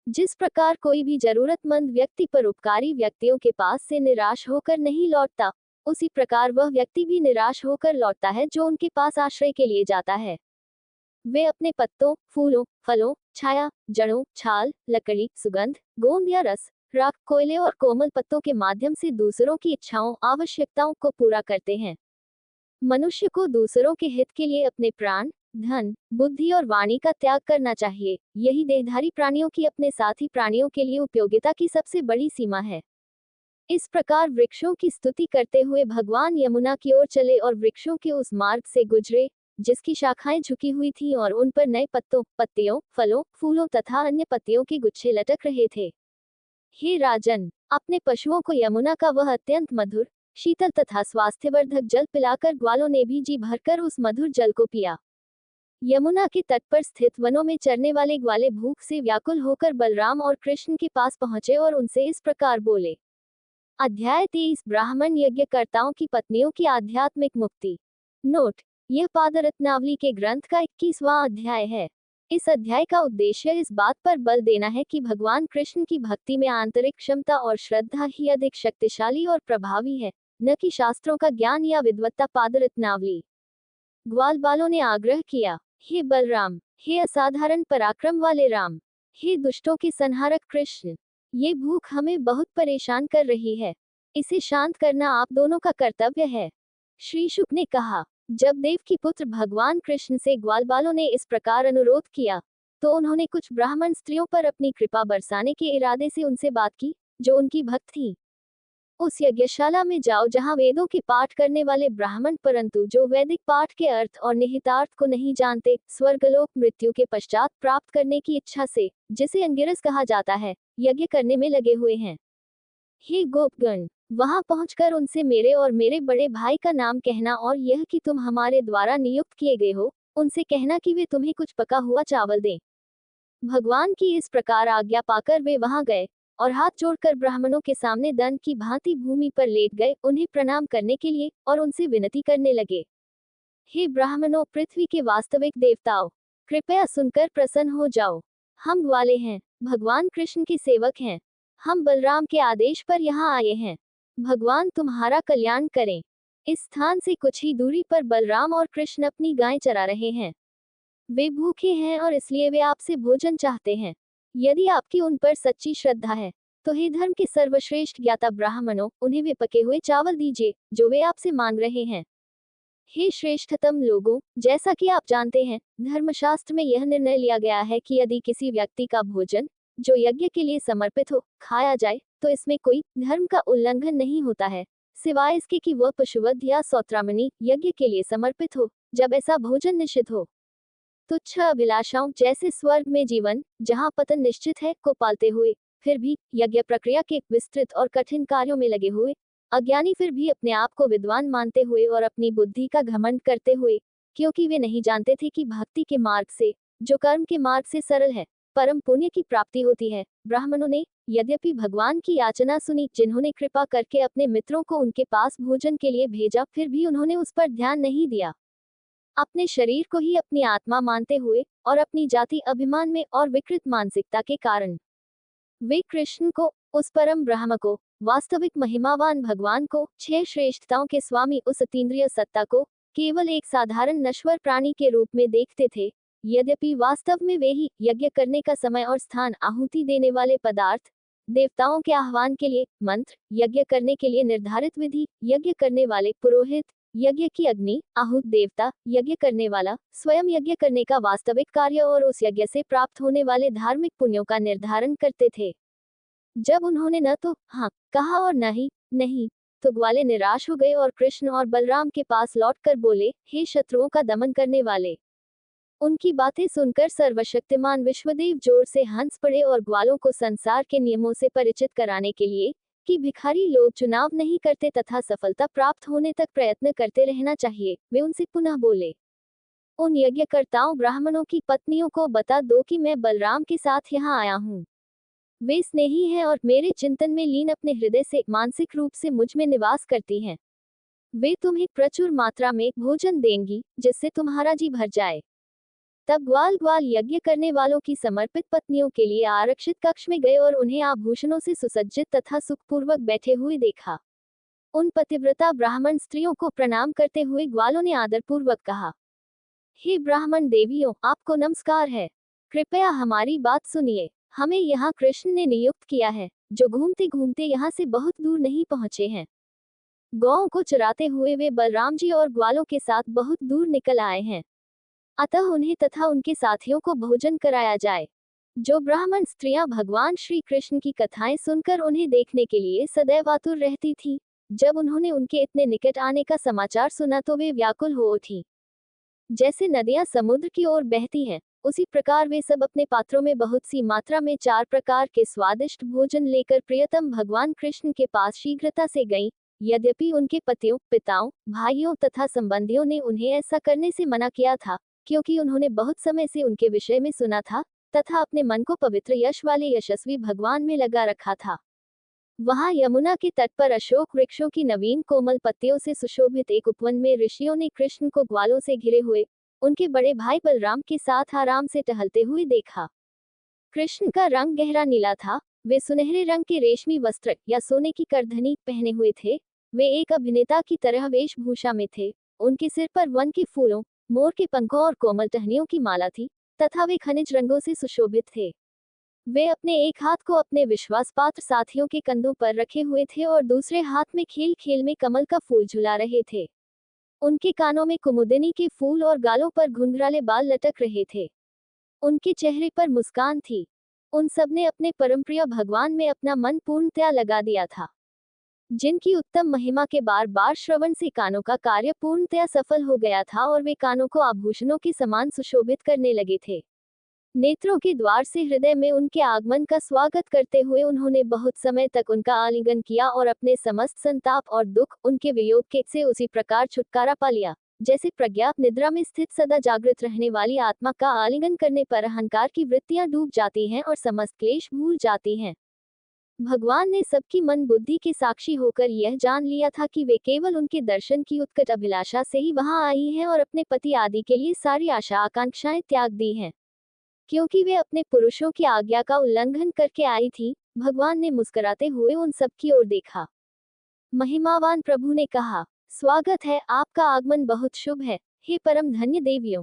जिस प्रकार कोई भी जरूरतमंद व्यक्ति परोपकारी व्यक्तियों के पास से निराश होकर नहीं लौटता, उसी प्रकार वह व्यक्ति भी निराश होकर लौटता है जो उनके पास आश्रय के लिए जाता है। वे अपने पत्तों, फूलों, फलों, छाया, जड़ों, छाल, लकड़ी, सुगंध, गोंद या रस, राख, कोयले और कोमल पत्तों के माध्यम से दूसरों की इच्छाओं, आवश्यकताओं को पूरा करते हैं। मनुष्य को दूसरों के हित के लिए अपने प्राण, धन, बुद्धि और वाणी का त्याग करना चाहिए। यही देहधारी प्राणियों की अपने साथी प्राणियों के लिए उपयोगिता की सबसे बड़ी सीमा है। इस प्रकार वृक्षों की स्तुति करते हुए भगवान यमुना की ओर चले और वृक्षों के उस मार्ग से गुजरे जिसकी शाखाएं झुकी हुई थीं और उन पर नए पत्तों, पत्तियों, फलों, फूलों तथा अन्य पत्तियों के गुच्छे लटक रहे थे। हे राजन, अपने पशुओं को यमुना का वह अत्यंत मधुर, शीतल तथा स्वास्थ्यवर्धक जल पिलाकर ग्वालों ने भी जी भरकर उस मधुर जल को पिया। यमुना के तट पर स्थित वनों में चरने वाले ग्वाले भूख से व्याकुल होकर बलराम और कृष्ण के पास पहुंचे और उनसे इस प्रकार बोले। अध्याय 23 ब्राह्मण यज्ञकर्ताओं की पत्नियों की आध्यात्मिक मुक्ति। नोट, यह पादरत्नावली के ग्रंथ का 21वां अध्याय है। इस अध्याय का उद्देश्य इस बात पर बल देना है कि भगवान कृष्ण की भक्ति में आंतरिक क्षमता और श्रद्धा ही अधिक शक्तिशाली और प्रभावी है, न कि शास्त्रों का ज्ञान या विद्वत्ता। पादरत्नावली। ग्वाल बालों ने आग्रह किया, हे बलराम, हे असाधारण पराक्रम वाले राम, हे दुष्टों के संहारक कृष्ण, ये भूख हमें बहुत परेशान कर रही है, इसे शांत करना आप दोनों का कर्तव्य है। श्री शुक ने कहा, जब देवकी पुत्र भगवान कृष्ण से ग्वालबालों ने इस प्रकार अनुरोध किया, तो उन्होंने कुछ ब्राह्मण स्त्रियों पर अपनी कृपा बरसाने के इरादे से उनसे बात की, जो उनकी भक्त थीं। उस यज्ञशाला में जाओ जहां वेदों के पाठ करने वाले ब्राह्मण, परंतु जो वैदिक पाठ के अर्थ और निहितार्थ को नहीं जानते, स्वर्गलोक मृत्यु के पश्चात प्राप्त करने की इच्छा से, जिसे अंगिरस कहा जाता है, यज्ञ करने में लगे हुए हैं। हे गोपगण, वहां पहुंचकर उनसे मेरे और मेरे बड़े भाई का नाम कहना और यह कि तुम हमारे द्वारा नियुक्त किए गए हो, उनसे कहना कि वे तुम्हें कुछ पका हुआ चावल दें। भगवान की इस प्रकार आज्ञा पाकर वे वहां गए और हाथ जोड़कर ब्राह्मणों के सामने दंड की भांति भूमि पर लेट गए, उन्हें प्रणाम करने के लिए, और उनसे विनती करने लगे। हे ब्राह्मणों, पृथ्वी के वास्तविक देवताओं, कृपया सुनकर प्रसन्न हो जाओ। हम ग्वाले हैं, भगवान कृष्ण के सेवक हैं। हम बलराम के आदेश पर यहाँ आए हैं। भगवान तुम्हारा कल्याण करें। इस स्थान से कुछ ही दूरी पर बलराम और कृष्ण अपनी गाय चरा रहे हैं। वे भूखे हैं और इसलिए वे आपसे भोजन चाहते हैं। यदि आपकी उन पर सच्ची श्रद्धा है, तो हे धर्म के सर्वश्रेष्ठ ज्ञाता ब्राह्मणों, उन्हें वे पके हुए चावल दीजिए, जो वे आपसे मांग रहे हैं। हे श्रेष्ठतम लोगों, जैसा कि आप जानते हैं, धर्मशास्त्र में यह निर्णय लिया गया है कि यदि किसी व्यक्ति का भोजन, जो यज्ञ के लिए समर्पित हो, खाया जाए, तो इसमें कोई धर्म का उल्लंघन नहीं होता है, सिवाय इसके कि वह पशुवध या सौत्रामणि यज्ञ के लिए समर्पित हो। जब ऐसा भोजन निश्चित हो, तुच्छ अभिलाषाओं जैसे स्वर्ग में जीवन, जहाँ पतन निश्चित है, को पालते हुए, फिर भी यज्ञ प्रक्रिया के विस्तृत और कठिन कार्यों में लगे हुए, अज्ञानी फिर भी अपने आप को विद्वान मानते हुए और अपनी बुद्धि का घमंड करते हुए, क्योंकि वे नहीं जानते थे कि भक्ति के मार्ग से, जो कर्म के मार्ग से सरल है, परम पुण्य की प्राप्ति होती है। ब्राह्मणों ने यद्यपि भगवान की याचना सुनी, जिन्होंने कृपा करके अपने मित्रों को उनके पास भोजन के लिए भेजा, फिर भी उन्होंने उस पर ध्यान नहीं दिया। अपने शरीर को ही अपनी आत्मा मानते हुए और अपनी जाति अभिमान में और विकृत मानसिकता के कारण वे कृष्ण को, उस परम ब्रह्म को, वास्तविक महिमावान भगवान को, 6 श्रेष्ठताओं के स्वामी, उस अतीन्द्रिय सत्ता को केवल एक साधारण नश्वर प्राणी के रूप में देखते थे। यद्यपि वास्तव में वे ही यज्ञ करने का समय और स्थान, आहुति देने वाले पदार्थ, देवताओं के आह्वान के लिए मंत्र, यज्ञ करने के लिए निर्धारित विधि, यज्ञ करने वाले पुरोहित, यज्ञ की अग्नि, आहुत देवता, यज्ञ करने वाला, स्वयं यज्ञ करने का वास्तविक कार्य और उस यज्ञ से प्राप्त होने वाले धार्मिक पुण्यों का निर्धारण करते थे। जब उन्होंने न तो हाँ कहा और न ही नहीं, तो ग्वाले निराश हो गए और कृष्ण और बलराम के पास लौटकर बोले, हे शत्रुओं का दमन करने वाले। उनकी बातें सुनकर सर्वशक्तिमान विश्वदेव जोर से हंस पड़े और ग्वालों को संसार के नियमों से परिचित कराने के लिए कि भिखारी लोग चुनाव नहीं करते तथा सफलता प्राप्त होने तक प्रयत्न करते रहना चाहिए, वे उनसे पुनः बोले, उन यज्ञकर्ताओं ब्राह्मणों की पत्नियों को बता दो कि मैं बलराम के साथ यहाँ आया हूँ। वे स्नेही हैं और मेरे चिंतन में लीन अपने हृदय से मानसिक रूप से मुझ में निवास करती हैं। वे तुम्हें प्रचुर मात्रा में भोजन देंगी, जिससे तुम्हारा जी भर जाए। तब ग्वाल यज्ञ करने वालों की समर्पित पत्नियों के लिए आरक्षित कक्ष में गए और उन्हें आभूषणों से सुसज्जित तथा सुखपूर्वक बैठे हुए देखा। उन पतिव्रता ब्राह्मण स्त्रियों को प्रणाम करते हुए ग्वालों ने आदरपूर्वक कहा, हे ब्राह्मण देवियों, आपको नमस्कार है। कृपया हमारी बात सुनिए। हमें यहाँ कृष्ण ने नियुक्त किया है, जो घूमते घूमते यहाँ से बहुत दूर नहीं पहुँचे हैं। गौओं को चराते हुए वे बलराम जी और ग्वालों के साथ बहुत दूर निकल आए हैं। अतः उन्हें तथा उनके साथियों को भोजन कराया जाए। जो ब्राह्मण स्त्रियां भगवान श्री कृष्ण की कथाएं सुनकर उन्हें देखने के लिए सदैव आतुर रहती थीं, जब उन्होंने उनके इतने निकट आने का समाचार सुना तो वे व्याकुल हो उठी। जैसे नदियां समुद्र की ओर बहती हैं, उसी प्रकार वे सब अपने पात्रों में बहुत सी मात्रा में 4 प्रकार के स्वादिष्ट भोजन लेकर प्रियतम भगवान कृष्ण के पास शीघ्रता से गईं। यद्यपि उनके पतियों, पिताओं, भाइयों तथा संबंधियों ने उन्हें ऐसा करने से मना किया था, क्योंकि उन्होंने बहुत समय से उनके विषय में सुना था तथा अपने मन को पवित्र यश वाले यशस्वी भगवान में लगा रखा था। वहां यमुना के तट पर अशोक वृक्षों की नवीन कोमल पत्तियों से सुशोभित एक उपवन में ऋषियों ने कृष्ण को ग्वालों से घिरे हुए उनके बड़े भाई बलराम के साथ आराम से टहलते हुए देखा। कृष्ण का रंग गहरा नीला था। वे सुनहरे रंग के रेशमी वस्त्र या सोने की करधनी पहने हुए थे। वे एक अभिनेता की तरह वेशभूषा में थे। उनके सिर पर वन के फूलों, मोर के पंखों और कोमल टहनियों की माला थी तथा वे खनिज रंगों से सुशोभित थे। वे अपने एक हाथ को अपने विश्वासपात्र साथियों के कंधों पर रखे हुए थे और दूसरे हाथ में खेल खेल में कमल का फूल झुला रहे थे। उनके कानों में कुमुदिनी के फूल और गालों पर घुंघराले बाल लटक रहे थे। उनके चेहरे पर मुस्कान थी। उन सब ने अपने परमप्रिय भगवान में अपना मन पूर्णतया लगा दिया था, जिनकी उत्तम महिमा के बार बार श्रवण से कानों का कार्य पूर्णतया सफल हो गया था और वे कानों को आभूषणों के समान सुशोभित करने लगे थे। नेत्रों के द्वार से हृदय में उनके आगमन का स्वागत करते हुए उन्होंने बहुत समय तक उनका आलिंगन किया और अपने समस्त संताप और दुख, उनके वियोग के से उसी प्रकार छुटकारा पा लिया, जैसे प्रज्ञात निद्रा में स्थित सदा जागृत रहने वाली आत्मा का आलिंगन करने पर अहंकार की वृत्तियां डूब जाती हैं और समस्त क्लेश भूल जाती हैं। भगवान ने सबकी मन बुद्धि के साक्षी होकर यह जान लिया था कि वे केवल उनके दर्शन की उत्कट अभिलाषा से ही वहां आई हैं और अपने पति आदि के लिए सारी आशा आकांक्षाएं त्याग दी हैं। क्योंकि वे अपने पुरुषों की आज्ञा का उल्लंघन करके आई थी, भगवान ने मुस्कुराते हुए उन सब की ओर देखा। महिमावान प्रभु ने कहा, स्वागत है, आपका आगमन बहुत शुभ है। हे परम धन्य देवियों,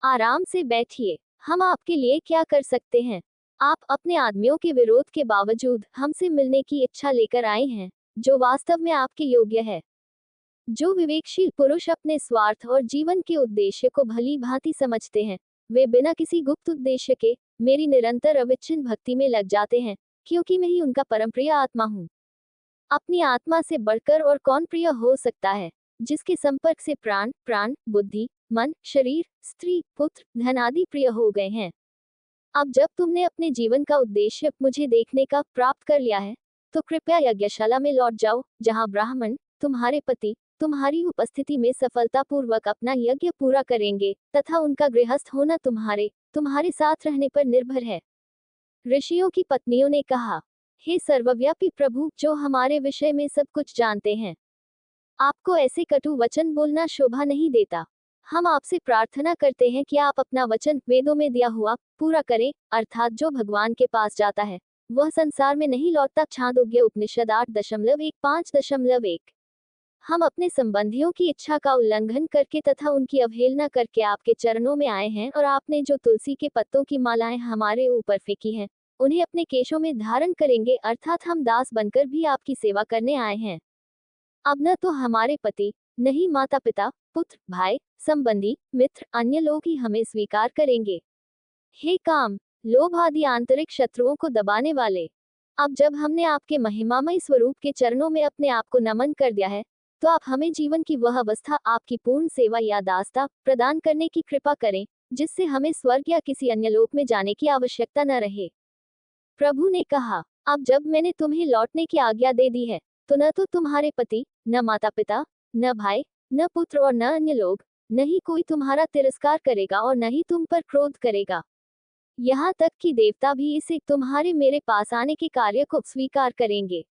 आराम से बैठिए। हम आपके लिए क्या कर सकते हैं? आप अपने आदमियों के विरोध के बावजूद हमसे मिलने की इच्छा लेकर आए हैं, जो वास्तव में आपके योग्य है। जो विवेकशील पुरुष अपने स्वार्थ और जीवन के उद्देश्य को भली भांति समझते हैं, वे बिना किसी गुप्त उद्देश्य के मेरी निरंतर अविच्छिन्न भक्ति में लग जाते हैं, क्योंकि मैं ही उनका परमप्रिय आत्मा हूँ। अपनी आत्मा से बढ़कर और कौन प्रिय हो सकता है, जिसके संपर्क से प्राण, प्राण, बुद्धि, मन, शरीर, स्त्री, पुत्र, धन आदि प्रिय हो गए हैं। अब जब तुमने अपने जीवन का उद्देश्य मुझे देखने का प्राप्त कर लिया है, तो कृपया यज्ञशाला में लौट जाओ, जहाँ ब्राह्मण, तुम्हारे पति, तुम्हारी उपस्थिति में सफलतापूर्वक अपना यज्ञ पूरा करेंगे, तथा उनका गृहस्थ होना तुम्हारे साथ रहने पर निर्भर है। ऋषियों की पत्नियों ने कहा, हे सर्वव्यापी प्रभु, जो हमारे विषय में सब कुछ जानते हैं, आपको ऐसे कटु वचन बोलना शोभा नहीं देता। हम आपसे प्रार्थना करते हैं कि आप अपना वचन, वेदों में दिया हुआ, पूरा करें, अर्थात जो भगवान के पास जाता है वह संसार में नहीं लौटता। छांदोग्य उपनिषद 8.1.5.1। हम अपने संबंधियों की इच्छा का उल्लंघन करके तथा उनकी अवहेलना करके आपके चरणों में आए हैं, और आपने जो तुलसी के पत्तों की मालाएं हमारे ऊपर फेंकी हैं, उन्हें अपने केशों में धारण करेंगे, अर्थात हम दास बनकर भी आपकी सेवा करने आए हैं। अब न तो हमारे पति, नहीं माता पिता, पुत्र, भाई, संबंधी, मित्र, अन्य लोग ही हमें स्वीकार करेंगे। हे काम, लोभ आदि आंतरिक शत्रुओं को दबाने वाले, अब जब हमने आपके महिमामय स्वरूप के चरणों में अपने आप को नमन कर दिया है, तो आप हमें जीवन की वह अवस्था, आपकी पूर्ण सेवा या दासता प्रदान करने की कृपा करें, जिससे हमें स्वर्ग या किसी अन्य लोक में जाने की आवश्यकता न रहे। प्रभु ने कहा, अब जब मैंने तुम्हें लौटने की आज्ञा दे दी है, तो न तो तुम्हारे पति, न माता पिता, न भाई, न पुत्र और न अन्य लोग, न ही कोई तुम्हारा तिरस्कार करेगा और न ही तुम पर क्रोध करेगा। यहाँ तक कि देवता भी इसे तुम्हारे मेरे पास आने के कार्य को स्वीकार करेंगे।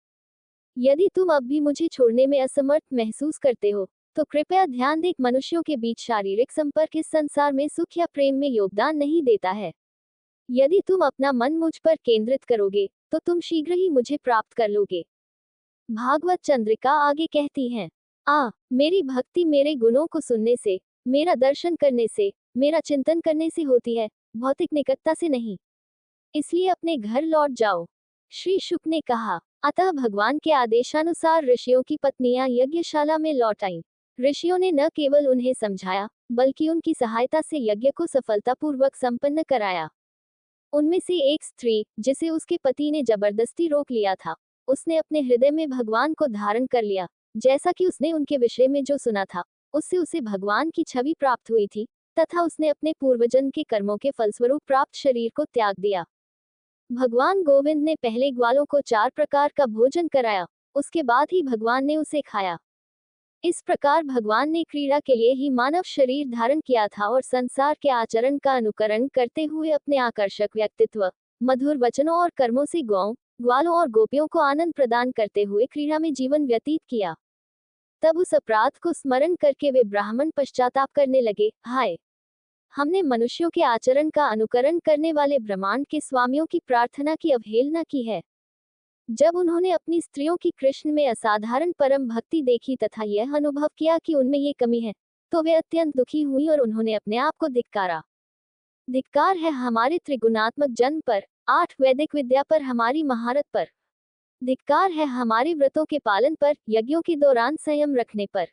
यदि तुम अब भी मुझे छोड़ने में असमर्थ महसूस करते हो, तो कृपया ध्यान दें, मनुष्यों के बीच शारीरिक संपर्क इस संसार में सुख या प्रेम में योगदान नहीं देता है। यदि तुम अपना मन मुझ पर केंद्रित करोगे, तो तुम शीघ्र ही मुझे प्राप्त कर लोगे। भागवत चंद्रिका आगे कहती हैं, मेरी भक्ति मेरे गुणों को सुनने से, मेरा दर्शन करने से, मेरा चिंतन करने से होती है, भौतिक निकटता से नहीं। इसलिए अपने घर लौट जाओ। श्री शुक ने कहा, अतः भगवान के आदेशानुसार ऋषियों की पत्नियां यज्ञशाला में लौट आईं। ऋषियों ने न केवल उन्हें समझाया, बल्कि उनकी सहायता से यज्ञ को सफलतापूर्वक संपन्न कराया। उनमें से एक स्त्री, जिसे उसके पति ने जबरदस्ती रोक लिया था, उसने अपने हृदय में भगवान को धारण कर लिया। जैसा कि उसने उनके विषय में जो सुना था, उससे उसे भगवान की छवि प्राप्त हुई थी, तथा उसने अपने पूर्वजन्म के कर्मों के फलस्वरूप प्राप्त शरीर को त्याग दिया। भगवान गोविंद ने पहले ग्वालों को 4 प्रकार का भोजन कराया, उसके बाद ही भगवान ने उसे खाया। इस प्रकार भगवान ने क्रीड़ा के लिए ही मानव शरीर धारण किया था और संसार के आचरण का अनुकरण करते हुए अपने आकर्षक व्यक्तित्व, मधुर वचनों और कर्मों से गौओं, ग्वालों और गोपियों को आनंद प्रदान करते हुए क्रीड़ा में जीवन व्यतीत किया। तब उस अपराध को स्मरण करके वे ब्राह्मण पश्चाताप करने लगे, हाय, हमने मनुष्यों के आचरण का अनुकरण करने वाले ब्रह्मांड के स्वामियों की प्रार्थना की अवहेलना की है। जब उन्होंने अपनी स्त्रियों की कृष्ण में असाधारण परम भक्ति देखी तथा यह अनुभव किया कि उनमें ये कमी है, तो वे अत्यंत दुखी हुई और उन्होंने अपने आप को धिक्कारा। धिक्कार है हमारे त्रिगुणात्मक जन्म पर, 8 वैदिक विद्या पर, हमारी महारत पर। धिक्कार है हमारे व्रतों के पालन पर, यज्ञों के दौरान संयम रखने पर।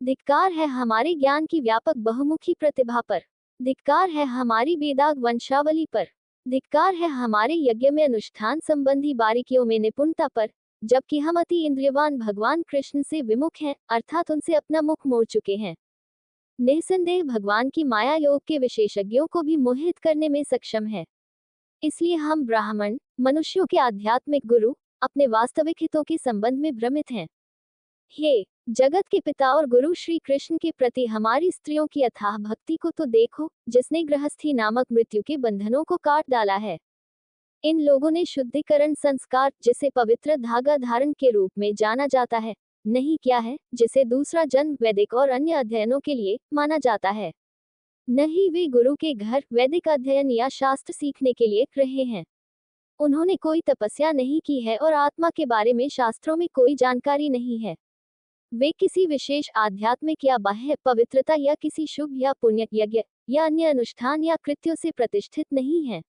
धिक्कार है हमारे ज्ञान की व्यापक बहुमुखी प्रतिभा पर। धिक्कार है हमारी बेदाग वंशावली पर। धिक्कार है हमारे यज्ञ में अनुष्ठान संबंधी बारीकियों में निपुणता पर, जबकि हम अति इंद्रियवान भगवान कृष्ण से विमुख हैं, अर्थात उनसे अपना मुख मोड़ चुके हैं। निसंदेह भगवान की माया योग के विशेषज्ञों को भी मोहित करने में सक्षम है। इसलिए हम ब्राह्मण, मनुष्यों के आध्यात्मिक गुरु, अपने वास्तविक हितों के संबंध में भ्रमित हैं। हे जगत के पिता और गुरु श्री कृष्ण के प्रति हमारी स्त्रियों की अथाह भक्ति को तो देखो, जिसने गृहस्थी नामक मृत्यु के बंधनों को काट डाला है। इन लोगों ने शुद्धिकरण संस्कार, जिसे पवित्र धागा धारण के रूप में जाना जाता है, नहीं किया है, जिसे दूसरा जन्म वैदिक और अन्य अध्ययनों के लिए माना जाता है। नहीं वे गुरु के घर वैदिक अध्ययन या शास्त्र सीखने के लिए रहे हैं। उन्होंने कोई तपस्या नहीं की है और आत्मा के बारे में शास्त्रों में कोई जानकारी नहीं है। वे किसी विशेष आध्यात्मिक या बाह्य पवित्रता या किसी शुभ या पुण्य यज्ञ या अन्य अनुष्ठान या कृत्यों से प्रतिष्ठित नहीं हैं।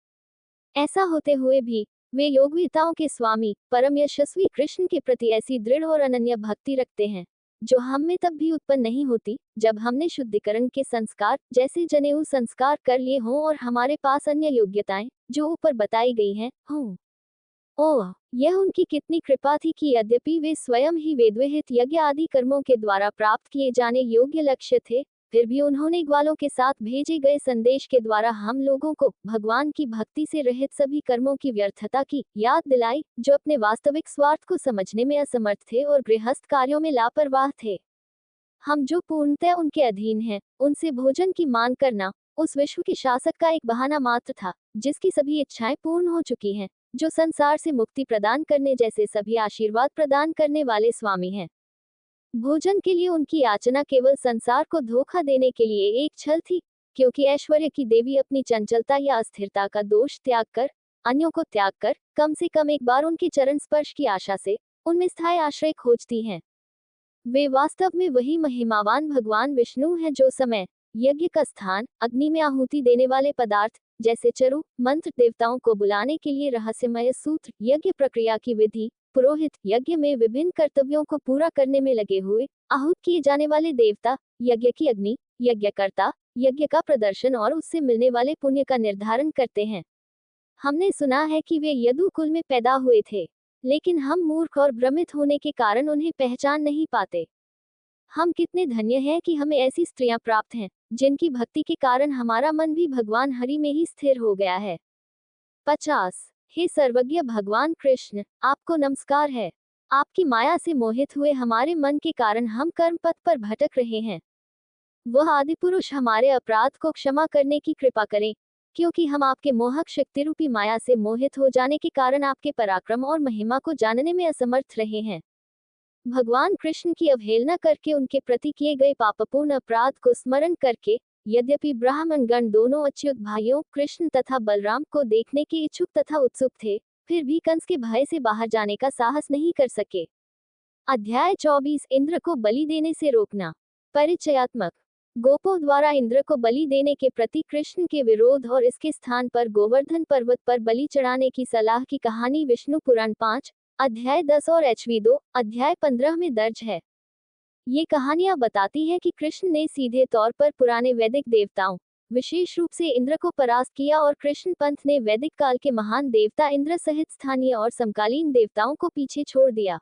ऐसा होते हुए भी वे योगविताओं के स्वामी, परम यशस्वी कृष्ण के प्रति ऐसी दृढ़ और अनन्य भक्ति रखते हैं, जो हम में तब भी उत्पन्न नहीं होती, जब हमने शुद्धिकरण के संस्कार, जैसे जनेऊ संस्कार कर लिए हों और हमारे पास अन्य योग्यताएं, जो ऊपर बताई गई हैं, हों। ओह, यह उनकी कितनी कृपा थी कि यद्यपि वे स्वयं ही वेदविहित यज्ञ आदि कर्मों के द्वारा प्राप्त किए जाने योग्य लक्ष्य थे, फिर भी उन्होंने ग्वालों के साथ भेजे गए संदेश के द्वारा हम लोगों को भगवान की भक्ति से रहित सभी कर्मों की व्यर्थता की याद दिलाई, जो अपने वास्तविक स्वार्थ को समझने में असमर्थ थे और गृहस्थ कार्यों में लापरवाह थे। हम जो पूर्णतः उनके अधीन हैं, उनसे भोजन की मांग करना उस विश्व के शासक का एक बहाना मात्र था, जिसकी सभी इच्छाएं पूर्ण हो चुकी हैं, जो संसार से मुक्ति प्रदान करने जैसे सभी आशीर्वाद प्रदान करने वाले स्वामी हैं। भोजन के लिए उनकी याचना केवल संसार को धोखा देने के लिए एक छल थी, क्योंकि ऐश्वर्य की देवी अपनी चंचलता या अस्थिरता का दोष त्याग कर, अन्यों को त्याग कर, कम से कम एक बार उनके चरण स्पर्श की आशा से उनमें स्थायी आश्रय खोजती हैं। वे वास्तव में वही महिमावान भगवान विष्णु हैं जो समय, यज्ञ का स्थान, अग्नि में आहुति देने वाले पदार्थ जैसे चरु मंत्र, देवताओं को बुलाने के लिए रहस्यमय सूत्र, यज्ञ प्रक्रिया की विधि, पुरोहित, यज्ञ में विभिन्न कर्तव्यों को पूरा करने में लगे हुए, आहूत किए जाने वाले देवता, यज्ञ की अग्नि, यज्ञकर्ता, यज्ञ का प्रदर्शन और उससे मिलने वाले पुण्य का निर्धारण करते हैं। हमने सुना है कि वे यदु कुल में पैदा हुए थे, लेकिन हम मूर्ख और भ्रमित होने के कारण उन्हें पहचान नहीं पाते। हम कितने धन्य हैं कि हमें ऐसी स्त्रियां प्राप्त हैं, जिनकी भक्ति के कारण हमारा मन भी भगवान हरि में ही स्थिर हो गया है। 50। हे सर्वज्ञ भगवान कृष्ण, आपको नमस्कार है। आपकी माया से मोहित हुए हमारे मन के कारण हम कर्म पथ पर भटक रहे हैं। वह आदि पुरुष हमारे अपराध को क्षमा करने की कृपा करें, क्योंकि हम आपके मोहक शक्ति रूपी माया से मोहित हो जाने के कारण आपके पराक्रम और महिमा को जानने में असमर्थ रहे हैं। भगवान कृष्ण की अवहेलना करके उनके प्रति किए गए पापपूर्ण अपराध को स्मरण करके, यद्यपि ब्राह्मण गण दोनों अच्युत भाइयों कृष्ण तथा बलराम को देखने के इच्छुक तथा उत्सुक थे, फिर भी कंस के भय से बाहर जाने का साहस नहीं कर सके। अध्याय 24। इंद्र को बलि देने से रोकना। परिचयात्मक। गोपों द्वारा इंद्र को बलि देने के प्रति कृष्ण के विरोध और इसके स्थान पर गोवर्धन पर्वत पर बलि चढ़ाने की सलाह की कहानी विष्णु पुराण 5 अध्याय 10 और HV2 अध्याय 15 में दर्ज है। ये कहानियां बताती हैं कि कृष्ण ने सीधे तौर पर पुराने वैदिक देवताओं, विशेष रूप से इंद्र को परास्त किया और कृष्ण पंथ ने वैदिक काल के महान देवता इंद्र सहित स्थानीय और समकालीन देवताओं को पीछे छोड़ दिया।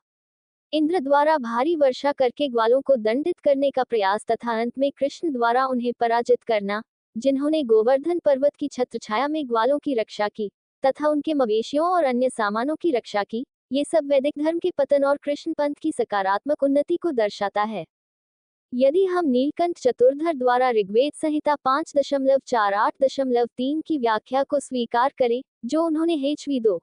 इंद्र द्वारा भारी वर्षा करके ग्वालों को दंडित करने का प्रयास तथा अंत में कृष्ण द्वारा उन्हें पराजित करना, जिन्होंने गोवर्धन पर्वत की छत्रछाया में ग्वालों की रक्षा की तथा उनके मवेशियों और अन्य सामानों की रक्षा की, ये सब वैदिक धर्म के पतन और कृष्ण पंथ की सकारात्मक उन्नति को दर्शाता है। यदि हम नीलकंठ चतुर्धर द्वारा ऋग्वेद संहिता 5.48.3 की व्याख्या को स्वीकार करें, जो उन्होंने HV2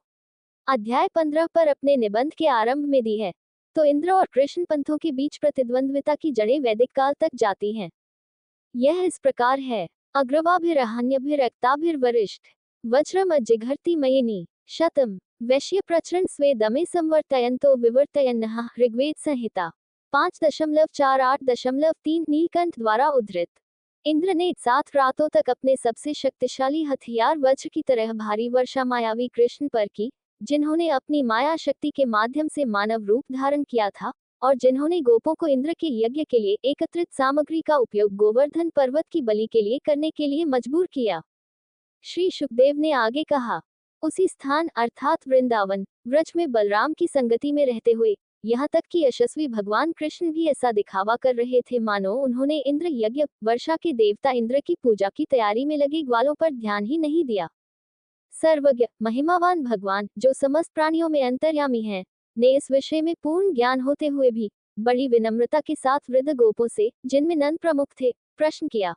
अध्याय 15 पर अपने निबंध के आरंभ में दी है, तो इंद्र और कृष्ण पंथों के बीच प्रतिद्वंद्विता की जड़ें वैदिक काल तक जाती हैं। यह इस प्रकार है। अग्रवाभिरहन्यभिरक्ताभिर्वरिष्ठ वज्रमज्जिघर्ति मयिनी शतम वैश्य प्रचरण स्वेदमे संवर्तयन्तो विवर्तयन्नः। ऋग्वेद संहिता 5.48.3 नीलकंठ द्वारा उद्धृत। इंद्र ने 7 रातों तक अपने सबसे शक्तिशाली हथियार वज्र की तरह भारी वर्षा मायावी कृष्ण पर की, जिन्होंने अपनी माया शक्ति के माध्यम से मानव रूप धारण किया था और जिन्होंने गोपों को इंद्र के यज्ञ के लिए एकत्रित सामग्री का उपयोग गोवर्धन पर्वत की बलि के लिए करने के लिए मजबूर किया। श्री सुखदेव ने आगे कहा, उसी स्थान अर्थात वृंदावन व्रज में बलराम की संगति में रहते हुए, यहाँ तक कि यशस्वी भगवान कृष्ण भी ऐसा दिखावा कर रहे थे मानो उन्होंने इंद्र यज्ञ वर्षा के देवता इंद्र की पूजा की तैयारी में लगे ग्वालों पर ध्यान ही नहीं दिया। सर्वज्ञ महिमावान भगवान, जो समस्त प्राणियों में अंतर्यामी हैं, ने इस विषय में पूर्ण ज्ञान होते हुए भी बड़ी विनम्रता के साथ वृद्ध गोपों से, जिनमें नंद प्रमुख थे, प्रश्न किया,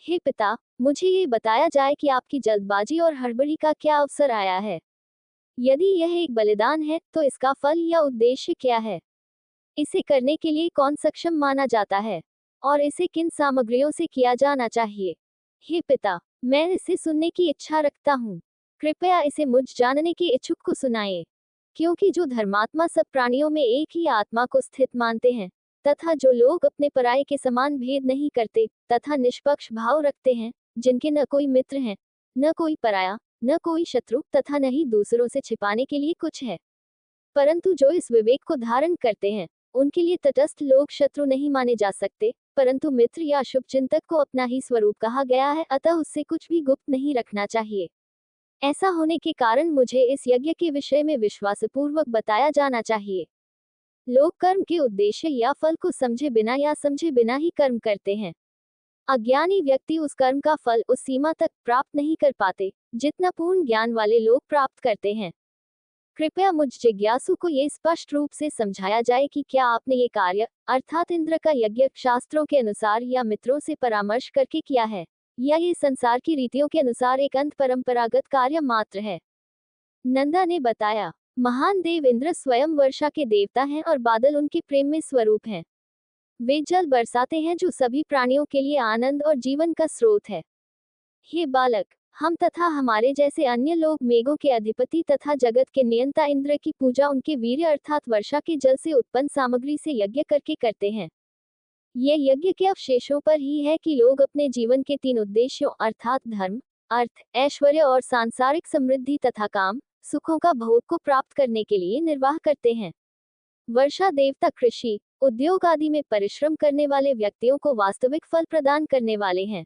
हे पिता, मुझे ये बताया जाए कि आपकी जल्दबाजी और हड़बड़ी का क्या अवसर आया है। यदि यह एक बलिदान है, तो इसका फल या उद्देश्य क्या है? इसे करने के लिए कौन सक्षम माना जाता है और इसे किन सामग्रियों से किया जाना चाहिए? हे पिता, मैं इसे सुनने की इच्छा रखता हूँ। कृपया इसे मुझ जानने के इच्छुक को सुनाइए, क्योंकि जो धर्मात्मा सब प्राणियों में एक ही आत्मा को स्थित मानते हैं तथा जो लोग अपने पराये के समान भेद नहीं करते तथा निष्पक्ष भाव रखते हैं, जिनके न कोई मित्र हैं, न कोई पराया, न कोई शत्रु तथा न ही दूसरों से छिपाने के लिए कुछ है, परंतु जो इस विवेक को धारण करते हैं, उनके लिए तटस्थ लोग शत्रु नहीं माने जा सकते, परंतु मित्र या शुभ चिंतक को अपना ही स्वरूप कहा गया है, अतः उससे कुछ भी गुप्त नहीं रखना चाहिए। ऐसा होने के कारण मुझे इस यज्ञ के विषय में विश्वासपूर्वक बताया जाना चाहिए। लोग कर्म के उद्देश्य या फल को समझे बिना या समझे बिना ही कर्म करते हैं। अज्ञानी व्यक्ति उस कर्म का फल उस सीमा तक प्राप्त नहीं कर पाते जितना पूर्ण ज्ञान वाले लोग प्राप्त करते हैं। कृपया मुझ जिज्ञासु को ये स्पष्ट रूप से समझाया जाए कि क्या आपने ये कार्य अर्थात इंद्र का यज्ञ शास्त्रों के अनुसार या मित्रों से परामर्श करके किया है, या ये संसार की रीतियों के अनुसार एक अंत परंपरागत कार्य मात्र है। नंदा ने बताया, महान देव इंद्र स्वयं वर्षा के देवता हैं और बादल उनके प्रेम में स्वरूप हैं। वे जल बरसाते हैं जो सभी प्राणियों के लिए आनंद और जीवन का स्रोत है। हे बालक, हम तथा हमारे जैसे अन्य लोग मेघों के अधिपति तथा जगत के नियंता इंद्र की पूजा उनके वीर्य अर्थात वर्षा के जल से उत्पन्न सामग्री से यज्ञ करके करते हैं। ये यज्ञ के अवशेषों पर ही है कि लोग अपने जीवन के 3 उद्देश्यों अर्थात धर्म, अर्थ, ऐश्वर्य और सांसारिक समृद्धि तथा काम, सुखों का भोग को प्राप्त करने के लिए निर्वाह करते हैं। वर्षा देवता कृषि, उद्योग आदि में परिश्रम करने वाले व्यक्तियों को वास्तविक फल प्रदान करने वाले हैं।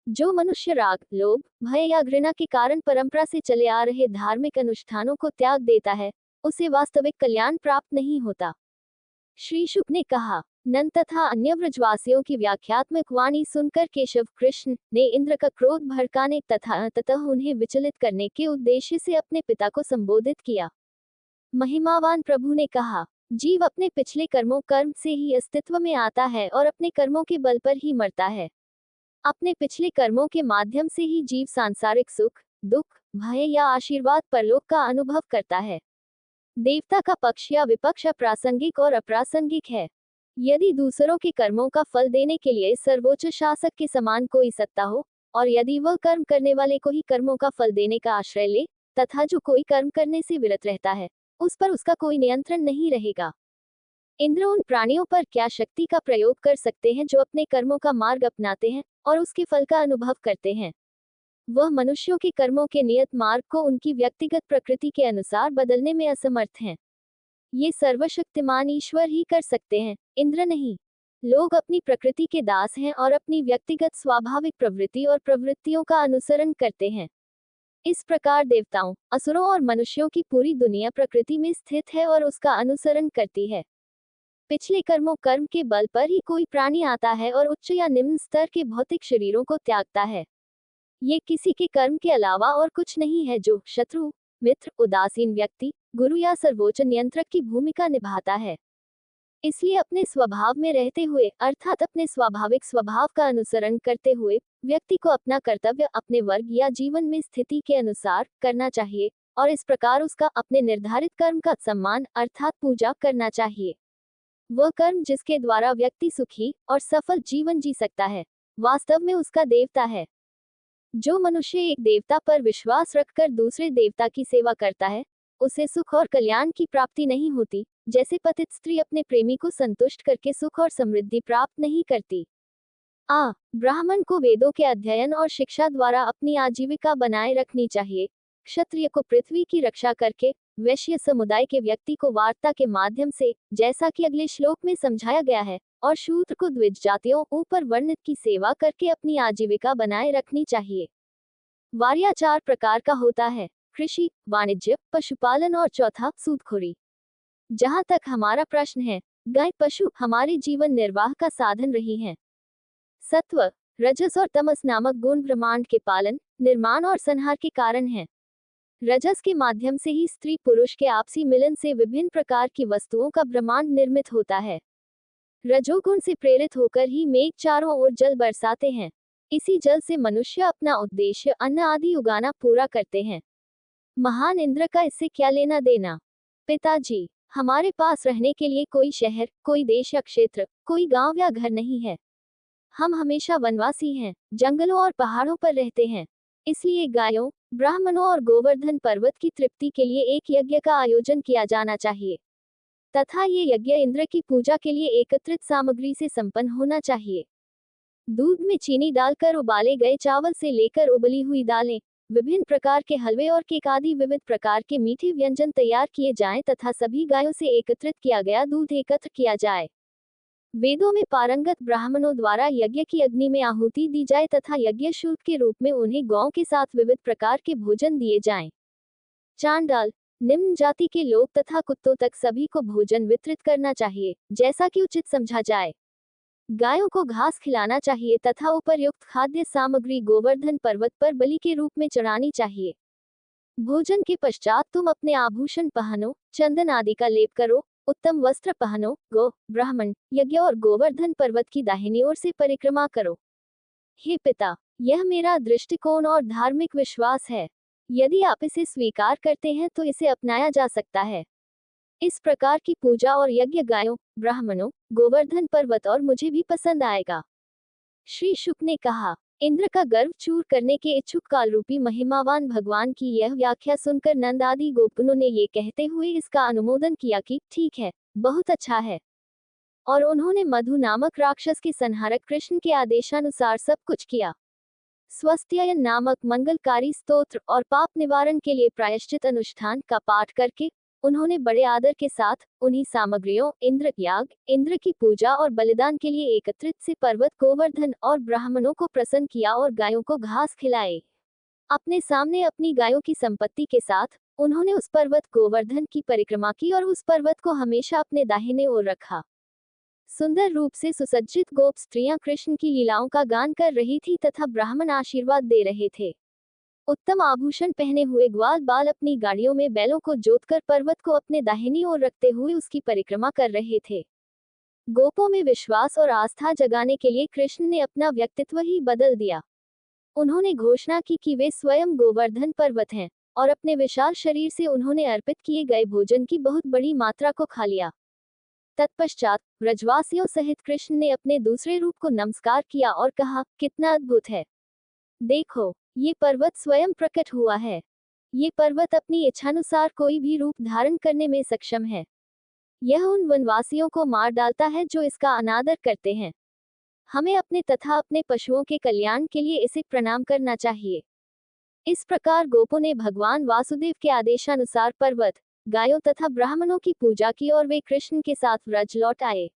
जो मनुष्य राग, लोभ, भय या घृणा के कारण परंपरा से चले आ रहे धार्मिक अनुष्ठानों को त्याग देता है, उसे वास्तविक कल्याण प्राप्त नहीं होता। श्री शुक ने कहा, नंद तथा अन्य व्रजवासियों की व्याख्यात्मक वाणी सुनकर केशव कृष्ण ने इंद्र का क्रोध भड़काने तथा अंततः उन्हें विचलित करने के उद्देश्य से अपने पिता को संबोधित किया। महिमावान प्रभु ने कहा, जीव अपने पिछले कर्म से ही अस्तित्व में आता है और अपने कर्मों के बल पर ही मरता है। अपने पिछले कर्मों के माध्यम से ही जीव सांसारिक सुख, दुख, भय या आशीर्वाद परलोक का अनुभव करता है। देवता का पक्ष या विपक्ष अप्रासंगिक और अप्रासंगिक है। यदि दूसरों के कर्मों का फल देने के लिए सर्वोच्च शासक के समान कोई सत्ता हो, और यदि वह कर्म करने वाले को ही कर्मों का फल देने का आश्रय ले, तथा जो कोई कर्म करने से विरत रहता है, उस पर उसका कोई नियंत्रण नहीं रहेगा। इंद्र उन प्राणियों पर क्या शक्ति का प्रयोग कर सकते हैं जो अपने कर्मों का मार्ग अपनाते हैं और उसके फल का अनुभव करते हैं। वह मनुष्यों के कर्मों के नियत मार्ग को उनकी व्यक्तिगत प्रकृति के अनुसार बदलने में असमर्थ हैं। ये सर्वशक्तिमान ईश्वर ही कर सकते हैं, इंद्र नहीं। लोग अपनी प्रकृति के दास हैं और अपनी व्यक्तिगत स्वाभाविक प्रवृत्ति और प्रवृत्तियों का अनुसरण करते हैं। इस प्रकार देवताओं, असुरों और मनुष्यों की पूरी दुनिया प्रकृति में स्थित है और उसका अनुसरण करती है। पिछले कर्म के बल पर ही कोई प्राणी आता है और उच्च या निम्न स्तर के भौतिक शरीरों को त्यागता है। ये किसी के कर्म के अलावा और कुछ नहीं है जो शत्रु, मित्र, उदासीन व्यक्ति, गुरु या सर्वोच्च नियंत्रक की भूमिका निभाता है। इसलिए अपने स्वभाव में रहते हुए अर्थात अपने स्वाभाविक स्वभाव का अनुसरण करते हुए व्यक्ति को अपना कर्तव्य अपने वर्ग या जीवन में स्थिति के अनुसार करना चाहिए और इस प्रकार उसका अपने निर्धारित कर्म का सम्मान अर्थात पूजा करना चाहिए। वह कर्म जिसके द्वारा व्यक्ति सुखी और सफल जीवन जी सकता है, वास्तव में उसका देवता है। जो मनुष्य एक देवता पर विश्वास रखकर दूसरे देवता की सेवा करता है, उसे सुख और कल्याण की प्राप्ति नहीं होती, जैसे पतित स्त्री अपने प्रेमी को संतुष्ट करके सुख और समृद्धि प्राप्त नहीं करती। ब्राह्मण को वेदों के अध्ययन और शिक्षा द्वारा अपनी आजीविका बनाए रखनी चाहिए। क्षत्रिय को पृथ्वी की रक्षा करके, वैश्य समुदाय के व्यक्ति को वार्ता के माध्यम से, जैसा कि अगले श्लोक में समझाया गया है, और शूद्र को द्विज जातियों ऊपर वर्णित की सेवा करके अपनी आजीविका बनाए रखनी चाहिए। वार्या 4 प्रकार का होता है: कृषि, वाणिज्य, पशुपालन और चौथा सूदखोरी। जहाँ तक हमारा प्रश्न है, गाय पशु हमारे जीवन निर्वाह का साधन रही हैं। सत्व, रजस और तमस नामक गुण ब्रह्मांड के पालन, निर्माण और संहार के कारण हैं। रजस के माध्यम से ही स्त्री पुरुष के आपसी मिलन से विभिन्न प्रकार की वस्तुओं का ब्रह्मांड निर्मित होता है। रजोगुण से प्रेरित होकर ही मेघ चारों ओर जल बरसाते हैं। इसी जल से मनुष्य अपना उद्देश्य अन्न आदि उगाना पूरा करते हैं। महान इंद्र का इससे क्या लेना देना? पिताजी, हमारे पास रहने के लिए कोई शहर, कोई देश या क्षेत्र, कोई गांव या घर नहीं है। हम हमेशा वनवासी हैं, जंगलों और पहाड़ों पर रहते हैं। इसलिए गायों, ब्राह्मणों और गोवर्धन पर्वत की तृप्ति के लिए एक यज्ञ का आयोजन किया जाना चाहिए, तथा ये यज्ञ इंद्र की पूजा के लिए एकत्रित सामग्री से संपन्न होना चाहिए। दूध में चीनी डालकर उबाले गए चावल से लेकर उबली हुई दालें, विभिन्न प्रकार के हलवे और केक आदि विविध प्रकार के मीठे व्यंजन तैयार किए जाएं तथा सभी गायों से एकत्रित किया गया दूध एकत्र किया जाए। वेदों में पारंगत ब्राह्मणों द्वारा यज्ञ की अग्नि में आहुति दी जाए तथा यज्ञ शुल्क के रूप में उन्हें गौ के साथ विविध प्रकार के भोजन दिए जाएं। चांडाल, निम्न जाति के लोग तथा कुत्तों तक सभी को भोजन वितरित करना चाहिए, जैसा कि उचित समझा जाए। गायों को घास खिलाना चाहिए तथा उपर्युक्त खाद्य सामग्री गोवर्धन पर्वत पर बलि के रूप में चढ़ानी चाहिए। भोजन के पश्चात तुम अपने आभूषण पहनो, चंदन आदि का लेप करो, उत्तम वस्त्र पहनो, गौ, ब्राह्मण, यज्ञ और गोवर्धन पर्वत की दाहिनी ओर से परिक्रमा करो। हे पिता, यह मेरा दृष्टिकोण और धार्मिक विश्वास है। यदि आप इसे स्वीकार करते हैं तो इसे अपनाया जा सकता है। इस प्रकार की पूजा और यज्ञ गायों, ब्राह्मणों, गोवर्धन पर्वत और मुझे भी पसंद आएगा। श्री शुक ने कहा। इंद्र का गर्व चूर करने के इच्छुक कालरूपी महिमावान भगवान की यह व्याख्या सुनकर नंद आदि गोपगणों ने ये कहते हुए इसका अनुमोदन किया कि ठीक है, बहुत अच्छा है। और उन्होंने मधु नामक राक्षस के संहारक कृष्ण के आदेशानुसार सब कुछ किया। स्वस्त्ययन नामक मंगलकारी स्तोत्र और पाप निवारण के लिए प्रायश्चित अनुष्ठान का पाठ करके उन्होंने बड़े आदर के साथ उन्हीं सामग्रियों इंद्र याग, इंद्र की पूजा और बलिदान के लिए एकत्रित से पर्वत गोवर्धन और ब्राह्मणों को प्रसन्न किया और गायों को घास खिलाए। अपने सामने अपनी गायों की संपत्ति के साथ उन्होंने उस पर्वत गोवर्धन की परिक्रमा की और उस पर्वत को हमेशा अपने दाहिने ओर रखा। सुंदर रूप से सुसज्जित गोप स्त्रियां कृष्ण की लीलाओं का गान कर रही थी तथा ब्राह्मण आशीर्वाद दे रहे थे। उत्तम आभूषण पहने हुए ग्वाल बाल अपनी गाड़ियों में बैलों को जोतकर पर्वत को अपने दाहिनी ओर रखते हुए उसकी परिक्रमा कर रहे थे। गोपों में विश्वास और आस्था जगाने के लिए कृष्ण ने अपना व्यक्तित्व ही बदल दिया। उन्होंने घोषणा की कि वे स्वयं गोवर्धन पर्वत हैं और अपने विशाल शरीर से उन्होंने अर्पित किए गए भोजन की बहुत बड़ी मात्रा को खा लिया। तत्पश्चात ब्रजवासियों सहित कृष्ण ने अपने दूसरे रूप को नमस्कार किया और कहा, कितना अद्भुत है। देखो, ये पर्वत स्वयं प्रकट हुआ है। ये पर्वत अपनी इच्छानुसार कोई भी रूप धारण करने में सक्षम है। यह उन वनवासियों को मार डालता है जो इसका अनादर करते हैं। हमें अपने तथा अपने पशुओं के कल्याण के लिए इसे प्रणाम करना चाहिए। इस प्रकार गोपों ने भगवान वासुदेव के आदेशानुसार पर्वत, गायों तथा ब्राह्मणों की पूजा की और वे कृष्ण के साथ व्रज लौट आए।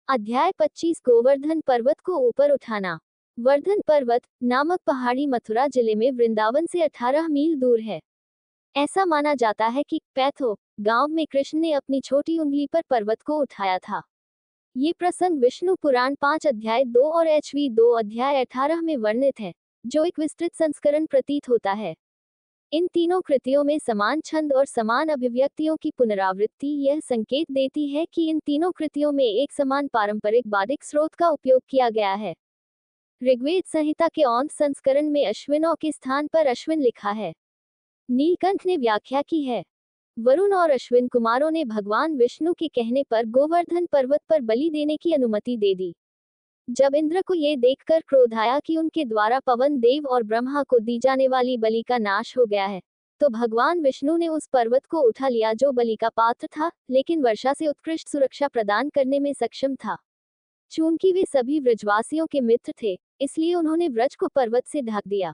अध्याय 25 गोवर्धन पर्वत को ऊपर उठाना। वर्धन पर्वत नामक पहाड़ी मथुरा जिले में वृंदावन से 18 मील दूर है। ऐसा माना जाता है कि पैथो गांव में कृष्ण ने अपनी छोटी उंगली पर पर्वत को उठाया था। ये प्रसंग विष्णु पुराण 5 अध्याय 2 और HV 2 अध्याय 18 में वर्णित है, जो एक विस्तृत संस्करण प्रतीत होता है। इन तीनों कृतियों में समान छंद और समान अभिव्यक्तियों की पुनरावृत्ति यह संकेत देती है कि इन तीनों कृतियों में एक समान पारंपरिक वादिक स्रोत का उपयोग किया गया है। ऋग्वेद संहिता के औंध संस्करण में अश्विनों के स्थान पर अश्विन लिखा है। नीलकंठ ने व्याख्या की है। वरुण और अश्विन कुमारों ने भगवान विष्णु के कहने पर गोवर्धन पर्वत पर बलि देने की अनुमति दे दी। जब इंद्र को ये देखकर क्रोध आया कि उनके द्वारा पवन देव और ब्रह्मा को दी जाने वाली बलि का नाश हो गया है, तो भगवान विष्णु ने उस पर्वत को उठा लिया जो बलि का पात्र था, लेकिन वर्षा से उत्कृष्ट सुरक्षा प्रदान करने में सक्षम था। चूंकि वे सभी व्रजवासियों के मित्र थे, इसलिए उन्होंने व्रज को पर्वत से ढक दिया।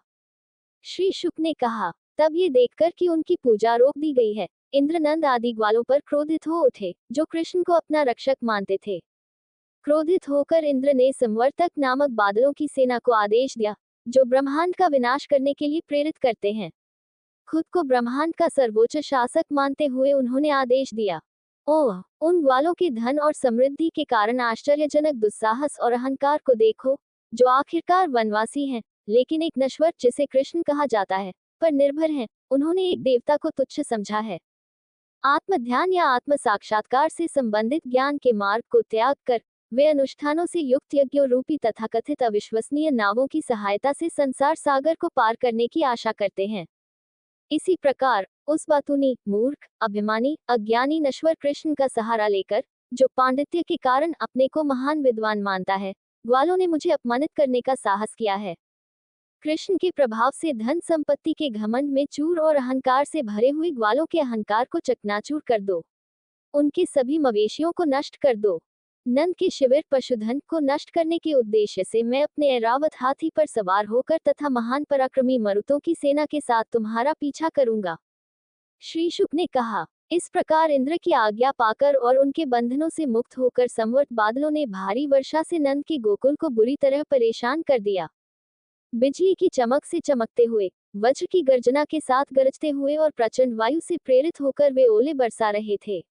श्री शुक ने कहा, तब ये देखकर कि उनकी पूजा रोक दी गई है, इंद्र नंद आदि ग्वालों पर क्रोधित हो उठे, जो कृष्ण को अपना रक्षक मानते थे। क्रोधित होकर इंद्र ने संवर्तक नामक बादलों की सेना को आदेश दिया, जो ब्रह्मांड का विनाश करने के लिए प्रेरित करते हैं। खुद को ब्रह्मांड का सर्वोच्च शासक मानते हुए उन्होंने आदेश दिया, ओह, उन ग्वालों के धन और समृद्धि के कारण आश्चर्यजनक दुस्साहस और अहंकार को देखो, जो आखिरकार वनवासी हैं, लेकिन एक नश्वर जिसे कृष्ण कहा जाता है, पर निर्भर हैं। उन्होंने एक देवता को तुच्छ समझा है। आत्मध्यान या आत्म साक्षात्कार से संबंधित ज्ञान के मार्ग को त्याग कर वे अनुष्ठानों से युक्त यज्ञों रूपी तथाकथित अविश्वसनीय नावों की सहायता से संसार सागर को पार करने की आशा करते हैं। इसी प्रकार उस बातूनी, मूर्ख, अभिमानी, अज्ञानी नश्वर कृष्ण का सहारा लेकर, जो पांडित्य के कारण अपने को महान विद्वान मानता है, ग्वालों ने मुझे अपमानित करने का साहस किया है। कृष्ण के प्रभाव से धन संपत्ति के घमंड में चूर और अहंकार से भरे हुए ग्वालों के अहंकार को चकनाचूर कर दो। उनके सभी मवेशियों को नष्ट कर दो। नंद के शिविर पशुधन को नष्ट करने के उद्देश्य से मैं अपने ऐरावत हाथी पर सवार होकर तथा महान पराक्रमी मरुतों की सेना के साथ तुम्हारा पीछा करूंगा। श्री शुक ने कहा, इस प्रकार इंद्र की आज्ञा पाकर और उनके बंधनों से मुक्त होकर संवर्त बादलों ने भारी वर्षा से नंद के गोकुल को बुरी तरह परेशान कर दिया। बिजली की चमक से चमकते हुए, वज्र की गर्जना के साथ गरजते हुए और प्रचंड वायु से प्रेरित होकर वे ओले बरसा रहे थे।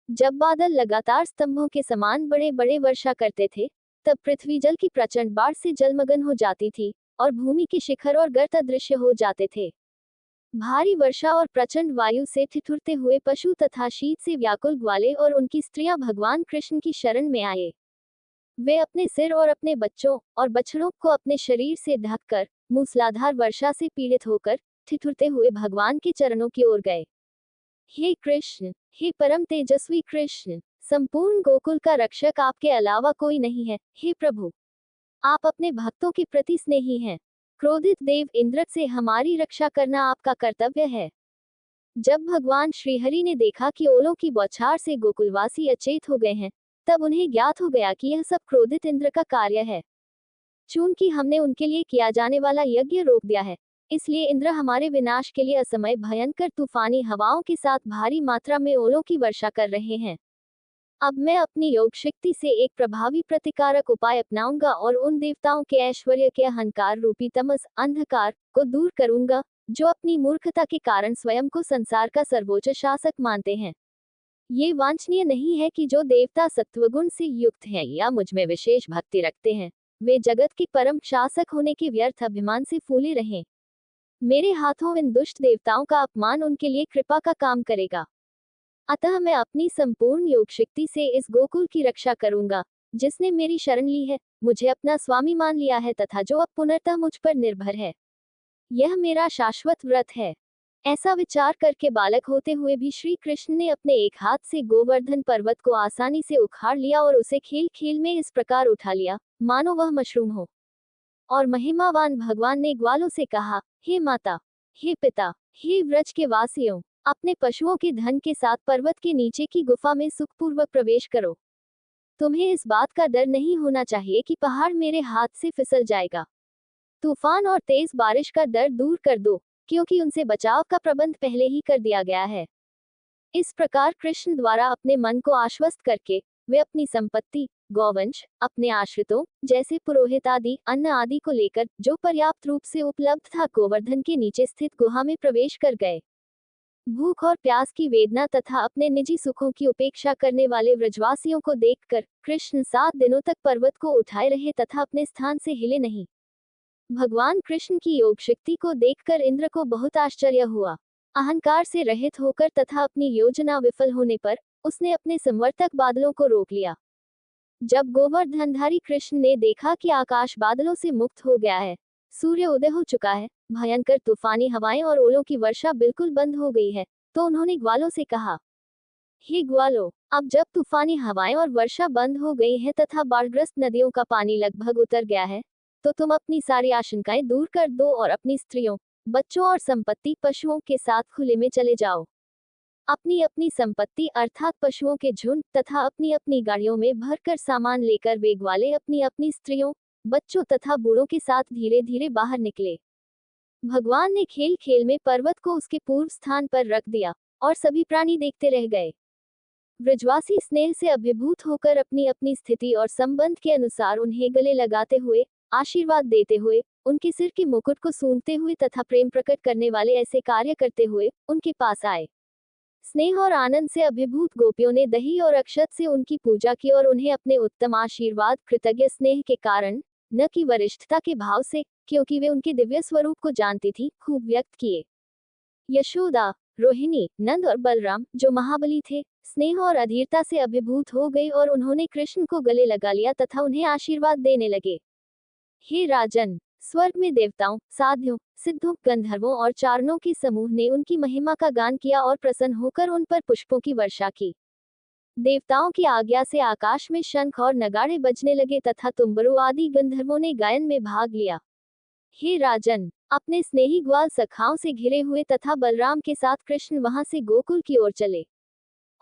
जब बादल लगातार स्तंभों के समान बड़े बड़े वर्षा करते थे, तब पृथ्वी जल की प्रचंड बाढ़ से जलमग्न हो जाती थी और भूमि के शिखर और गर्त अदृश्य हो जाते थे। भारी वर्षा और प्रचंड वायु से ठिठुरते हुए पशु तथा शीत से व्याकुल ग्वाले और उनकी स्त्रियां भगवान कृष्ण की शरण में आए। वे अपने सिर और अपने बच्चों और बछड़ों को अपने शरीर से ढककर मूसलाधार वर्षा से पीड़ित होकर ठिठुरते हुए भगवान के चरणों की ओर गए। हे कृष्ण, हे परम तेजस्वी कृष्ण, संपूर्ण गोकुल का रक्षक आपके अलावा कोई नहीं है। हे प्रभु, आप अपने भक्तों के प्रति स्नेही हैं। क्रोधित देव इंद्र से हमारी रक्षा करना आपका कर्तव्य है। जब भगवान श्रीहरि ने देखा कि ओलों की बौछार से गोकुलवासी अचेत हो गए हैं, तब उन्हें ज्ञात हो गया कि यह सब क्रोधित इंद्र का कार्य है। चूंकि हमने उनके लिए किया जाने वाला यज्ञ रोक दिया है, इसलिए इंद्र हमारे विनाश के लिए असमय भयंकर तूफानी हवाओं के साथ भारी मात्रा में ओलों की वर्षा कर रहे हैं। अब मैं अपनी योग शक्ति से एक प्रभावी प्रतिकारक उपाय अपनाऊंगा और उन देवताओं के ऐश्वर्य के अहंकार रूपी तमस अंधकार को दूर करूंगा, जो अपनी मूर्खता के कारण स्वयं को संसार का सर्वोच्च शासक मानते हैं। ये वांछनीय नहीं है कि जो देवता सत्वगुण से युक्त हैं या मुझ में विशेष भक्ति रखते हैं, वे जगत के परम शासक होने के व्यर्थ अभिमान से फूले रहें। मेरे हाथों इन दुष्ट देवताओं का अपमान उनके लिए कृपा का काम करेगा। अतः मैं अपनी संपूर्ण योग शक्ति से इस गोकुल की रक्षा करूंगा, जिसने मेरी शरण ली है, मुझे अपना स्वामी मान लिया है तथा जो अब पुनर्तः मुझ पर निर्भर है। यह मेरा शाश्वत व्रत है। ऐसा विचार करके बालक होते हुए भी श्री कृष्ण ने अपने एक हाथ से गोवर्धन पर्वत को आसानी से उखाड़ लिया और उसे खेल खेल में इस प्रकार उठा लिया, मानो वह मशरूम हो। और महिमावान भगवान ने ग्वालों से कहा, हे माता, हे पिता, हे व्रज के वासियों, अपने पशुओं के धन के साथ पर्वत के नीचे की गुफा में सुखपूर्वक प्रवेश करो। तुम्हें इस बात का डर नहीं होना चाहिए कि पहाड़ मेरे हाथ से फिसल जाएगा। तूफान और तेज बारिश का डर दूर कर दो, क्योंकि उनसे बचाव का प्रबंध पहले ही कर दिया गया है। इस प्रकार कृष्ण द्वारा अपने मन को आश्वस्त करके वे अपनी संपत्ति, गौवंश, अपने आश्रितों जैसे पुरोहित आदि, अन्न आदि को लेकर, जो पर्याप्त रूप से उपलब्ध था, गोवर्धन के नीचे स्थित गुहा में प्रवेश कर गए। भूख और प्यास की वेदना तथा अपने निजी सुखों की उपेक्षा करने वाले व्रजवासियों को देखकर कृष्ण 7 दिनों तक पर्वत को उठाए रहे तथा अपने स्थान से हिले नहीं। भगवान कृष्ण की योग शक्ति को देखकर इंद्र को बहुत आश्चर्य हुआ। अहंकार से रहित होकर तथा अपनी योजना विफल होने पर उसने अपने संवर्तक बादलों को रोक लिया। जब गोवर्धनधारी कृष्ण ने देखा कि आकाश बादलों से मुक्त हो गया है, सूर्य उदय हो चुका है, भयंकर तूफानी हवाएं और ओलों की वर्षा बिल्कुल बंद हो गई है, तो उन्होंने ग्वालों से कहा, हे ग्वालों, अब जब तूफानी हवाएं और वर्षा बंद हो गई है तथा बाढ़ग्रस्त नदियों का पानी लगभग उतर गया है, तो तुम अपनी सारी आशंकाएं दूर कर दो और अपनी स्त्रियों, बच्चों और संपत्ति पशुओं के साथ खुले में चले जाओ। अपनी अपनी संपत्ति अर्थात पशुओं के झुंड तथा अपनी अपनी गाड़ियों में भरकर सामान लेकर वे ग्वाले अपनी अपनी स्त्रियों, बच्चों तथा बूढ़ों के साथ धीरे धीरे बाहर निकले। भगवान ने खेल खेल में पर्वत को उसके पूर्व स्थान पर रख दिया और सभी प्राणी देखते रह गए। ब्रजवासी स्नेह से अभिभूत होकर अपनी अपनी स्थिति और संबंध के अनुसार उन्हें गले लगाते हुए, आशीर्वाद देते हुए, उनके सिर के मुकुट को सूंघते हुए तथा प्रेम प्रकट करने वाले ऐसे कार्य करते हुए उनके पास आए। स्नेह और आनंद से अभिभूत गोपियों ने दही और अक्षत से उनकी पूजा की और उन्हें अपने उत्तम आशीर्वाद कृतज्ञ स्नेह के कारण, न कि वरिष्ठता के भाव से, क्योंकि वे उनके दिव्य स्वरूप को जानती थी, खूब व्यक्त किए। यशोदा, रोहिणी, नंद और बलराम, जो महाबली थे, स्नेह और अधीरता से अभिभूत हो गए और उन्होंने कृष्ण को गले लगा लिया तथा उन्हें आशीर्वाद देने लगे। हे राजन, स्वर्ग में देवताओं, साध्यों, सिद्धों, गंधर्वों और चारणों के समूह ने उनकी महिमा का गान किया और प्रसन्न होकर उन पर पुष्पों की वर्षा की। देवताओं की आज्ञा से आकाश में शंख और नगाड़े बजने लगे तथा तुम्बरू आदि गंधर्वों ने गायन में भाग लिया। हे राजन, अपने स्नेही ग्वाल सखाओं से घिरे हुए तथा बलराम के साथ कृष्ण वहां से गोकुल की ओर चले,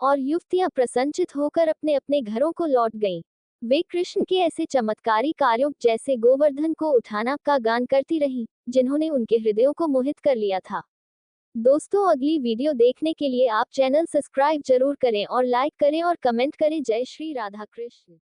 और युवतियां प्रसन्नचित होकर अपने अपने घरों को लौट गईं। वे कृष्ण के ऐसे चमत्कारी कार्यों जैसे गोवर्धन को उठाना का गान करती रहीं, जिन्होंने उनके हृदयों को मोहित कर लिया था। दोस्तों, अगली वीडियो देखने के लिए आप चैनल सब्सक्राइब जरूर करें और लाइक करें और कमेंट करें। जय श्री राधा कृष्ण।